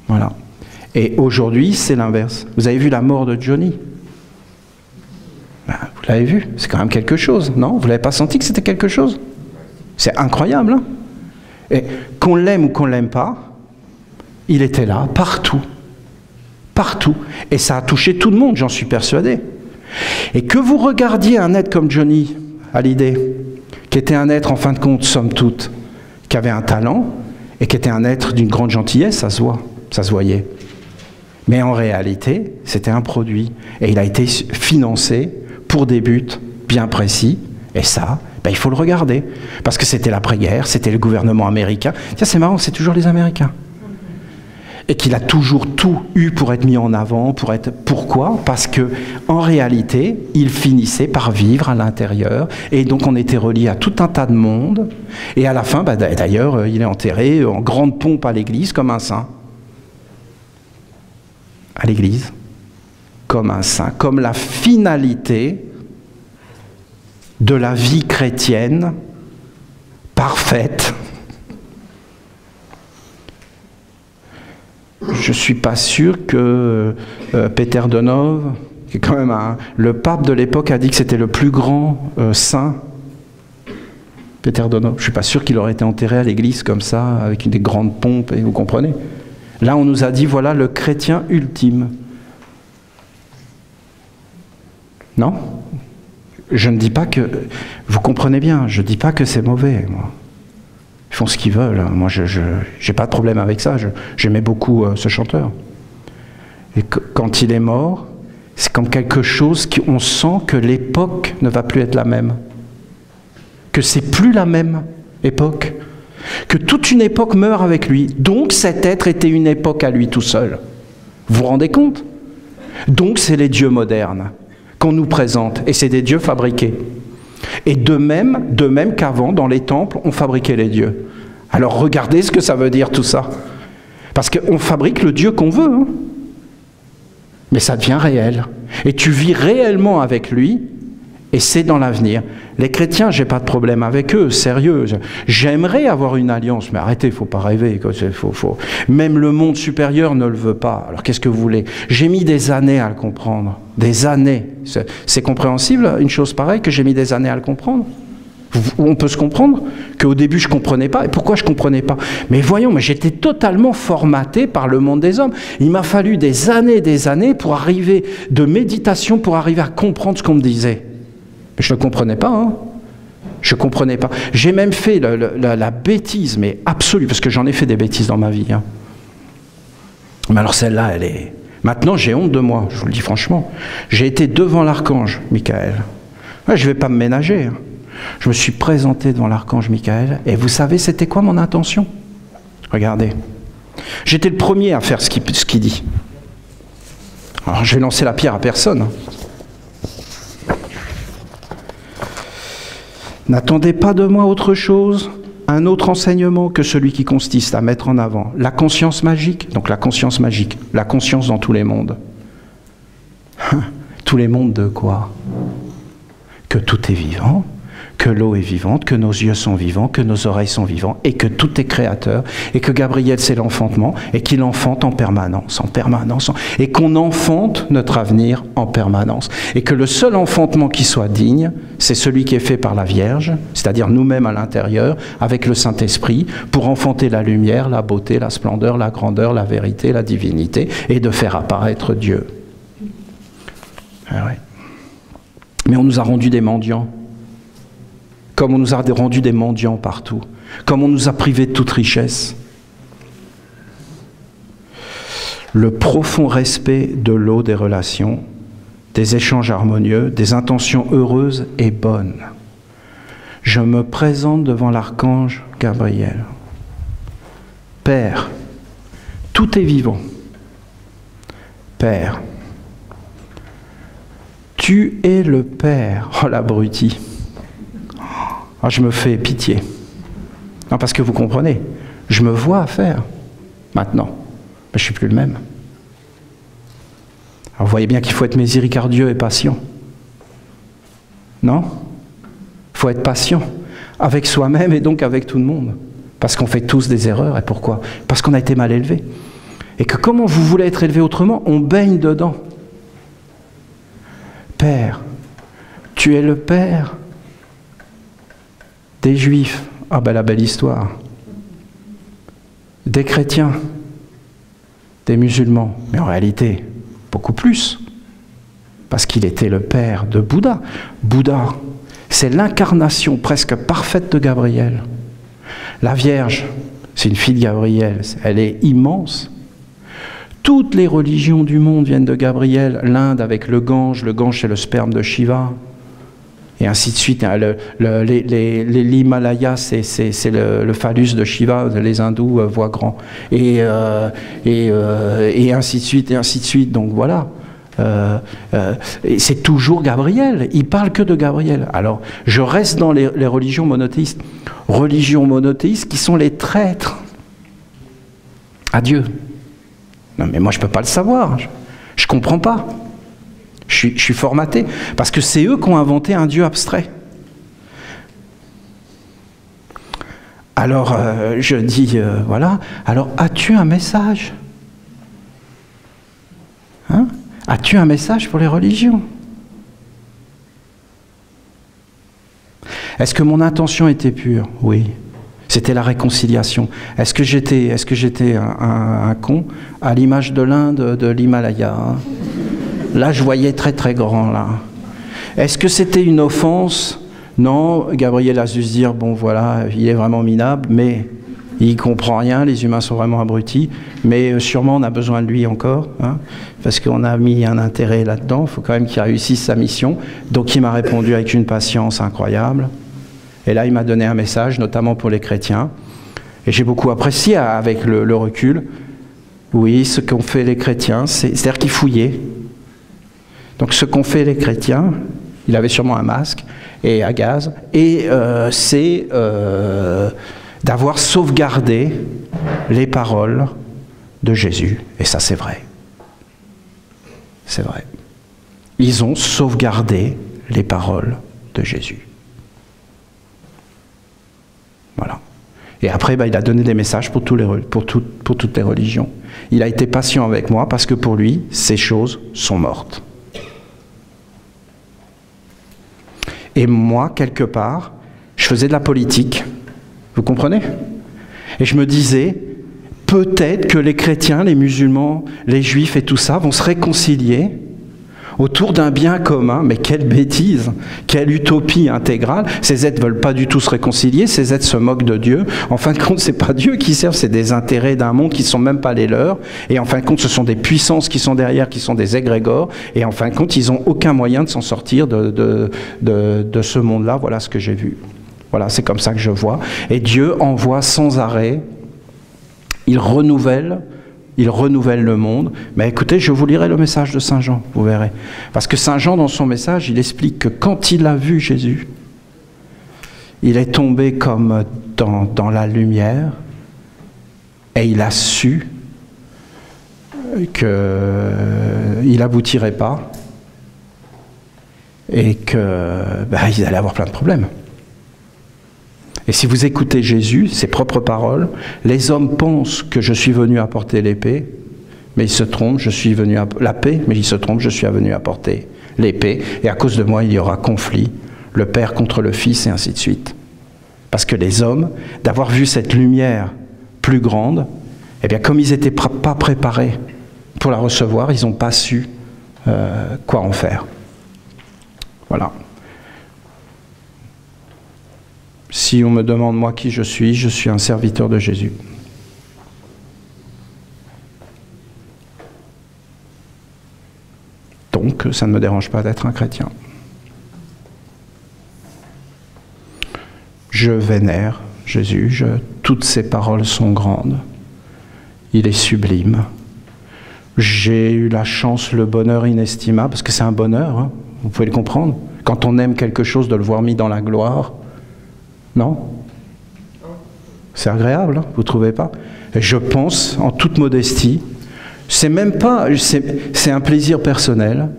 Voilà. Et aujourd'hui, c'est l'inverse. Vous avez vu la mort de Johnny? Ben, vous l'avez vu? C'est quand même quelque chose, non? Vous l'avez pas senti que c'était quelque chose? C'est incroyable, hein? Et qu'on l'aime ou qu'on ne l'aime pas, il était là, partout. Partout. Et ça a touché tout le monde, j'en suis persuadé. Et que vous regardiez un être comme Johnny Hallyday, qui était un être, en fin de compte, somme toute, qui avait un talent, et qui était un être d'une grande gentillesse, ça se voit, ça se voyait. Mais en réalité, c'était un produit. Et il a été financé pour des buts bien précis. Et ça, ben, il faut le regarder. Parce que c'était l'après-guerre, c'était le gouvernement américain. Tiens, c'est marrant, c'est toujours les Américains. Et qu'il a toujours tout eu pour être mis en avant, pour être... Pourquoi? Parce que en réalité, il finissait par vivre à l'intérieur, et donc on était relié à tout un tas de monde, et à la fin, bah, d'ailleurs, il est enterré en grande pompe à l'église, comme un saint. À l'église, comme un saint, comme la finalité de la vie chrétienne parfaite. Je ne suis pas sûr que Peter Donov, qui est quand même le pape de l'époque, a dit que c'était le plus grand saint. Peter Donov, je ne suis pas sûr qu'il aurait été enterré à l'église comme ça, avec des grandes pompes, et vous comprenez? Là, on nous a dit, voilà le chrétien ultime. Non? Je ne dis pas que... Vous comprenez bien, je ne dis pas que c'est mauvais, moi. Ils font ce qu'ils veulent. Moi, je n'ai pas de problème avec ça. J'aimais beaucoup ce chanteur. Et quand il est mort, c'est comme quelque chose qu'on sent que l'époque ne va plus être la même. Que c'est plus la même époque. Que toute une époque meurt avec lui. Donc cet être était une époque à lui tout seul. Vous vous rendez compte? Donc c'est les dieux modernes qu'on nous présente. Et c'est des dieux fabriqués. Et de même qu'avant, dans les temples, on fabriquait les dieux. Alors regardez ce que ça veut dire tout ça. Parce qu'on fabrique le Dieu qu'on veut. Hein. Mais ça devient réel. Et tu vis réellement avec lui, et c'est dans l'avenir. Les chrétiens, j'ai pas de problème avec eux, sérieux. J'aimerais avoir une alliance, mais arrêtez, il ne faut pas rêver. Même le monde supérieur ne le veut pas. Alors qu'est-ce que vous voulez? J'ai mis des années à le comprendre. Des années. C'est compréhensible, une chose pareille, que j'ai mis des années à le comprendre? On peut se comprendre qu'au début je ne comprenais pas. Et pourquoi je ne comprenais pas? Mais voyons, mais j'étais totalement formaté par le monde des hommes. Il m'a fallu des années pour arriver, de méditation, pour arriver à comprendre ce qu'on me disait. Mais je ne comprenais pas, hein. Je ne comprenais pas. J'ai même fait la bêtise, mais absolue, parce que j'en ai fait des bêtises dans ma vie. Hein. Mais alors celle-là, Maintenant, j'ai honte de moi, je vous le dis franchement. J'ai été devant l'archange Michael. Je ne vais pas me ménager. Hein. Je me suis présenté devant l'archange Michael, et vous savez, c'était quoi mon intention? Regardez. J'étais le premier à faire ce qu'il dit. Alors, je vais lancer la pierre à personne. N'attendez pas de moi autre chose, un autre enseignement que celui qui consiste à mettre en avant la conscience magique, donc la conscience magique, la conscience dans tous les mondes. Tous les mondes de quoi? Que tout est vivant, que l'eau est vivante, que nos yeux sont vivants, que nos oreilles sont vivantes, et que tout est créateur, et que Gabriel c'est l'enfantement, et qu'il enfante en permanence, et qu'on enfante notre avenir en permanence, et que le seul enfantement qui soit digne, c'est celui qui est fait par la Vierge, c'est-à-dire nous-mêmes à l'intérieur, avec le Saint-Esprit, pour enfanter la lumière, la beauté, la splendeur, la grandeur, la vérité, la divinité, et de faire apparaître Dieu. Ah ouais. Mais on nous a rendus des mendiants. Comme on nous a rendus des mendiants partout, comme on nous a privés de toute richesse. Le profond respect de l'eau des relations, des échanges harmonieux, des intentions heureuses et bonnes. Je me présente devant l'archange Gabriel. Père, tout est vivant. Père, tu es le Père. Oh l'abruti. Ah, je me fais pitié. Non, parce que vous comprenez, je me vois faire maintenant, mais je ne suis plus le même. Alors vous voyez bien qu'il faut être miséricordieux et patient. Non? Il faut être patient avec soi-même et donc avec tout le monde. Parce qu'on fait tous des erreurs. Et pourquoi? Parce qu'on a été mal élevé. Et que comment vous voulez être élevé autrement, on baigne dedans. Père, tu es le Père des Juifs, ah ben la belle histoire, des chrétiens, des musulmans, mais en réalité, beaucoup plus, parce qu'il était le père de Bouddha. Bouddha, c'est l'incarnation presque parfaite de Gabriel. La Vierge, c'est une fille de Gabriel, elle est immense. Toutes les religions du monde viennent de Gabriel, l'Inde avec le Gange c'est le sperme de Shiva. Et ainsi de suite. L'Himalaya, c'est le phallus de Shiva, les hindous voient grand. Et ainsi de suite, et ainsi de suite. Donc voilà. C'est toujours Gabriel. Il parle que de Gabriel. Alors, je reste dans les religions monothéistes. Religions monothéistes qui sont les traîtres à Dieu. Non, mais moi, je ne peux pas le savoir. Je ne comprends pas. Je suis formaté, parce que c'est eux qui ont inventé un Dieu abstrait. Alors, je dis, voilà, alors as-tu un message? Hein? As-tu un message pour les religions? Est-ce que mon intention était pure? Oui. C'était la réconciliation. Est-ce que j'étais un con à l'image de l'Inde, de l'Himalaya, hein? Là, je voyais très très grand, là. Est-ce que c'était une offense? Non, Gabriel a dû se dire, bon voilà, il est vraiment minable, mais il ne comprend rien, les humains sont vraiment abrutis, mais sûrement on a besoin de lui encore, hein, parce qu'on a mis un intérêt là-dedans, il faut quand même qu'il réussisse sa mission. Donc il m'a répondu avec une patience incroyable. Et là, il m'a donné un message, notamment pour les chrétiens. Et j'ai beaucoup apprécié avec le recul. Oui, ce qu'ont fait les chrétiens, c'est-à-dire qu'ils fouillaient. Donc ce qu'ont fait les chrétiens, il avait sûrement un masque et à gaz, et c'est d'avoir sauvegardé les paroles de Jésus. Et ça, c'est vrai. C'est vrai. Ils ont sauvegardé les paroles de Jésus. Voilà. Et après, il a donné des messages pour toutes les religions. Il a été patient avec moi parce que pour lui, ces choses sont mortes. Et moi, quelque part, je faisais de la politique. Vous comprenez? Et je me disais, peut-être que les chrétiens, les musulmans, les juifs et tout ça vont se réconcilier autour d'un bien commun. Mais quelle bêtise, quelle utopie intégrale. Ces êtres ne veulent pas du tout se réconcilier, ces êtres se moquent de Dieu. En fin de compte, ce n'est pas Dieu qui servent, c'est des intérêts d'un monde qui ne sont même pas les leurs. Et en fin de compte, ce sont des puissances qui sont derrière, qui sont des égrégores. Et en fin de compte, ils n'ont aucun moyen de s'en sortir de ce monde-là. Voilà ce que j'ai vu. Voilà, c'est comme ça que je vois. Et Dieu envoie sans arrêt, il renouvelle le monde. Mais écoutez, je vous lirai le message de Saint Jean, vous verrez. Parce que Saint Jean, dans son message, il explique que quand il a vu Jésus, il est tombé comme dans la lumière et il a su qu'il n'aboutirait pas et qu'ils allaient avoir plein de problèmes. Et si vous écoutez Jésus, ses propres paroles, les hommes pensent que je suis venu apporter l'épée, mais ils se trompent, je suis venu la paix, mais ils se trompent, je suis venu apporter l'épée, et à cause de moi, il y aura conflit, le Père contre le Fils, et ainsi de suite. Parce que les hommes, d'avoir vu cette lumière plus grande, eh bien, comme ils n'étaient pas préparés pour la recevoir, ils n'ont pas su quoi en faire. Voilà. Si on me demande moi qui je suis un serviteur de Jésus. Donc, ça ne me dérange pas d'être un chrétien. Je vénère Jésus, toutes ses paroles sont grandes. Il est sublime. J'ai eu la chance, le bonheur inestimable, parce que c'est un bonheur, hein, vous pouvez le comprendre. Quand on aime quelque chose, de le voir mis dans la gloire, non? C'est agréable, hein, vous ne trouvez pas? Et je pense, en toute modestie, c'est un plaisir personnel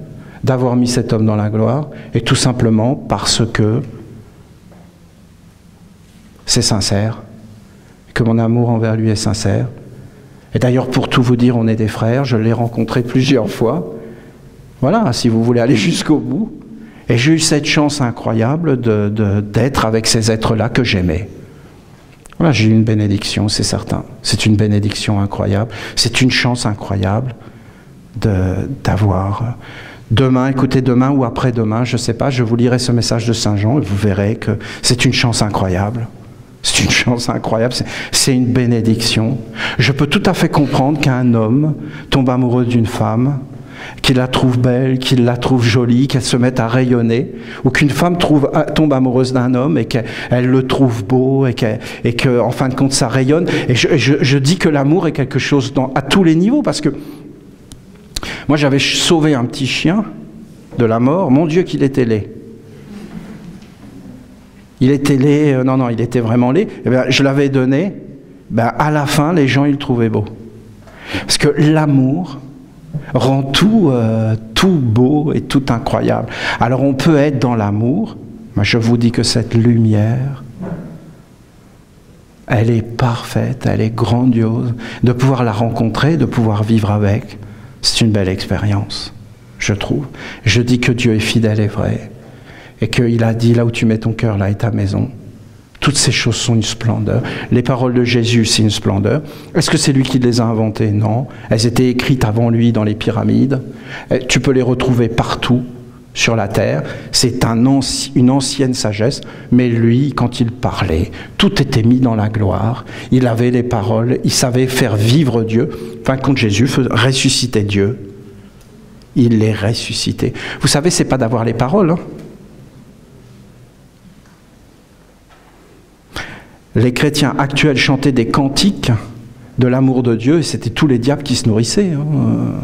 d'avoir mis cet homme dans la gloire, et tout simplement parce que c'est sincère, que mon amour envers lui est sincère. Et d'ailleurs, pour tout vous dire, on est des frères, je l'ai rencontré plusieurs fois. Voilà, si vous voulez aller jusqu'au bout. Et j'ai eu cette chance incroyable d'être avec ces êtres-là que j'aimais. Voilà, j'ai eu une bénédiction, c'est certain. C'est une bénédiction incroyable. C'est une chance incroyable d'avoir... Demain, écoutez, demain ou après-demain, je ne sais pas, je vous lirai ce message de Saint Jean et vous verrez que c'est une chance incroyable. C'est une chance incroyable, c'est une bénédiction. Je peux tout à fait comprendre qu'un homme tombe amoureux d'une femme, qu'il la trouve belle, qu'il la trouve jolie, qu'elle se mette à rayonner, ou qu'une femme tombe amoureuse d'un homme et qu'elle le trouve beau et que, en fin de compte, ça rayonne. Et je dis que l'amour est quelque chose à tous les niveaux, parce que moi, j'avais sauvé un petit chien de la mort. Mon Dieu, qu'il était laid. Il était laid, non, il était vraiment laid. Eh bien, je l'avais donné, à la fin, les gens, ils le trouvaient beau. Parce que l'amour rend tout beau et tout incroyable. Alors, on peut être dans l'amour, mais je vous dis que cette lumière, elle est parfaite, elle est grandiose. De pouvoir la rencontrer, de pouvoir vivre avec, c'est une belle expérience, je trouve. Je dis que Dieu est fidèle et vrai. Et qu'il a dit, là où tu mets ton cœur, là est ta maison. Toutes ces choses sont une splendeur. Les paroles de Jésus, c'est une splendeur. Est-ce que c'est lui qui les a inventées? Non. Elles étaient écrites avant lui dans les pyramides. Tu peux les retrouver partout sur la terre. C'est une ancienne sagesse. Mais lui, quand il parlait, tout était mis dans la gloire. Il avait les paroles. Il savait faire vivre Dieu. Enfin, quand Jésus ressuscitait Dieu, il les ressuscitait. Vous savez, c'est pas d'avoir les paroles, hein. Les chrétiens actuels chantaient des cantiques de l'amour de Dieu, et c'était tous les diables qui se nourrissaient. Hein.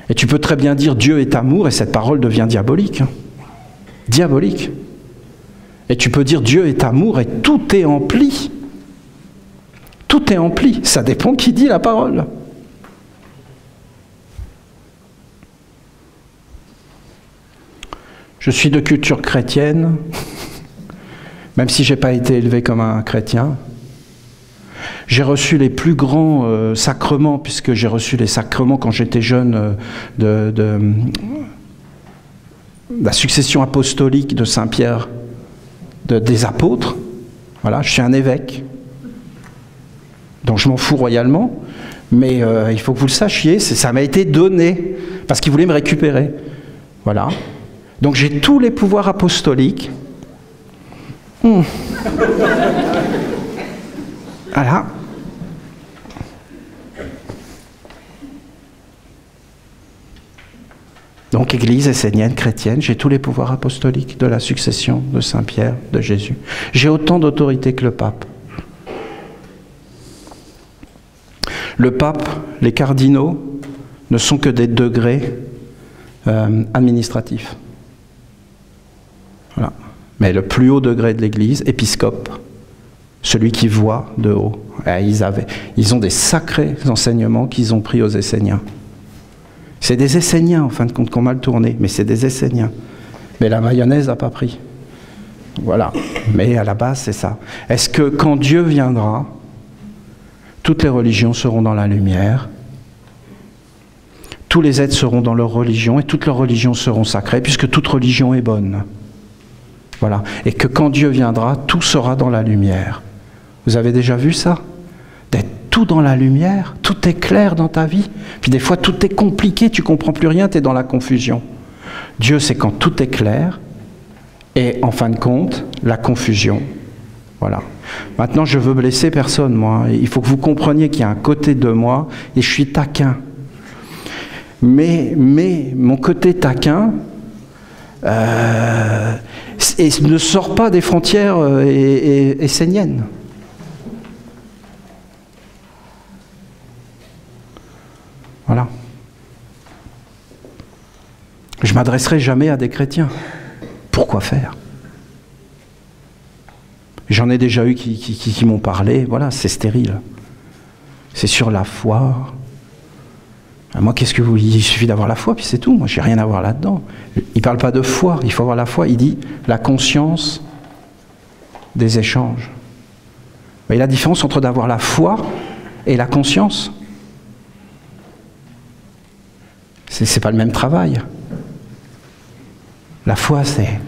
Et tu peux très bien dire Dieu est amour, et cette parole devient diabolique. Hein. Diabolique. Et tu peux dire Dieu est amour, et tout est empli. Tout est empli. Ça dépend qui dit la parole. Je suis de culture chrétienne. Même si je n'ai pas été élevé comme un chrétien, j'ai reçu les plus grands sacrements, puisque j'ai reçu les sacrements quand j'étais jeune de la succession apostolique de Saint-Pierre, des apôtres. Voilà, je suis un évêque, donc je m'en fous royalement, mais il faut que vous le sachiez, ça m'a été donné, parce qu'il voulait me récupérer. Voilà. Donc j'ai tous les pouvoirs apostoliques. Voilà. Donc Église essénienne, chrétienne, j'ai tous les pouvoirs apostoliques de la succession de Saint-Pierre, de Jésus. J'ai autant d'autorité que le pape. Le pape, les cardinaux, ne sont que des degrés administratifs. Voilà. Mais le plus haut degré de l'Église, épiscope, celui qui voit de haut, ils ont des sacrés enseignements qu'ils ont pris aux Esséniens. C'est des Esséniens, en fin de compte, qui ont mal tourné, mais c'est des Esséniens. Mais la mayonnaise n'a pas pris. Voilà. Mais à la base, c'est ça. Est-ce que quand Dieu viendra, toutes les religions seront dans la lumière, tous les êtres seront dans leur religion, et toutes leurs religions seront sacrées, puisque toute religion est bonne. Voilà. Et que quand Dieu viendra, tout sera dans la lumière. Vous avez déjà vu ça? D'être tout dans la lumière, tout est clair dans ta vie. Puis des fois, tout est compliqué, tu ne comprends plus rien, tu es dans la confusion. Dieu, c'est quand tout est clair, et en fin de compte, la confusion. Voilà. Maintenant, je veux blesser personne, moi. Il faut que vous compreniez qu'il y a un côté de moi, et je suis taquin. Mais mon côté taquin ne sort pas des frontières esséniennes. Voilà. Je ne m'adresserai jamais à des chrétiens. Pourquoi faire? J'en ai déjà eu qui m'ont parlé. Voilà, c'est stérile. C'est sur la foi. Moi, qu'est-ce que vous... Il suffit d'avoir la foi, puis c'est tout. Moi, j'ai rien à voir là-dedans. Il ne parle pas de foi, il faut avoir la foi. Il dit la conscience des échanges. Vous voyez la différence entre d'avoir la foi et la conscience? C'est pas le même travail. La foi, c'est...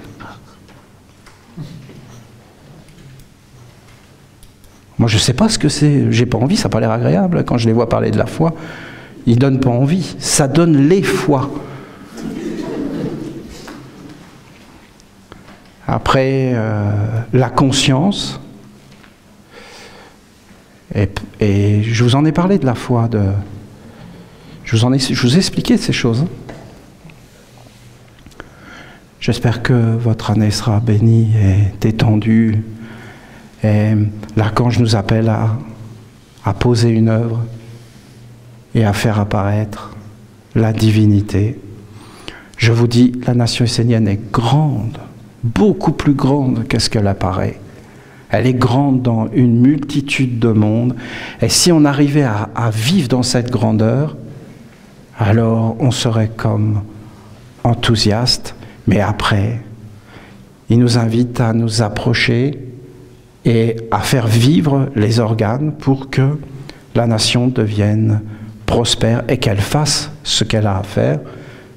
Moi, je ne sais pas ce que c'est. J'ai pas envie, ça n'a pas l'air agréable. Quand je les vois parler de la foi, ils ne donnent pas envie. Ça donne les foi. Après, la conscience. Et je vous en ai parlé de la foi. Je vous ai expliqué ces choses. J'espère que votre année sera bénie et détendue. Et l'archange nous appelle à poser une œuvre et à faire apparaître la divinité. Je vous dis, la nation essénienne est grande, beaucoup plus grande que ce qu'elle apparaît. Elle est grande dans une multitude de mondes. Et si on arrivait à vivre dans cette grandeur, alors on serait comme enthousiaste. Mais après, il nous invite à nous approcher et à faire vivre les organes pour que la nation devienne prospère et qu'elle fasse ce qu'elle a à faire,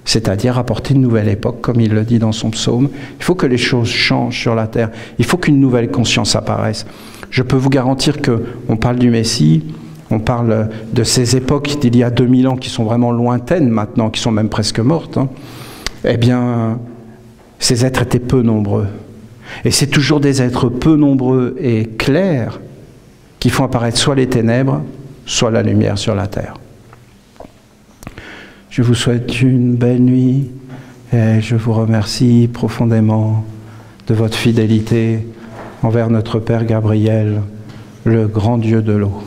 c'est-à-dire apporter une nouvelle époque, comme il le dit dans son psaume. Il faut que les choses changent sur la terre. Il faut qu'une nouvelle conscience apparaisse. Je peux vous garantir qu'on parle du Messie, on parle de ces époques d'il y a 2000 ans qui sont vraiment lointaines maintenant, qui sont même presque mortes. Hein. Eh bien, ces êtres étaient peu nombreux. Et c'est toujours des êtres peu nombreux et clairs qui font apparaître soit les ténèbres, soit la lumière sur la terre. Je vous souhaite une belle nuit et je vous remercie profondément de votre fidélité envers notre Père Gabriel, le grand Dieu de l'eau.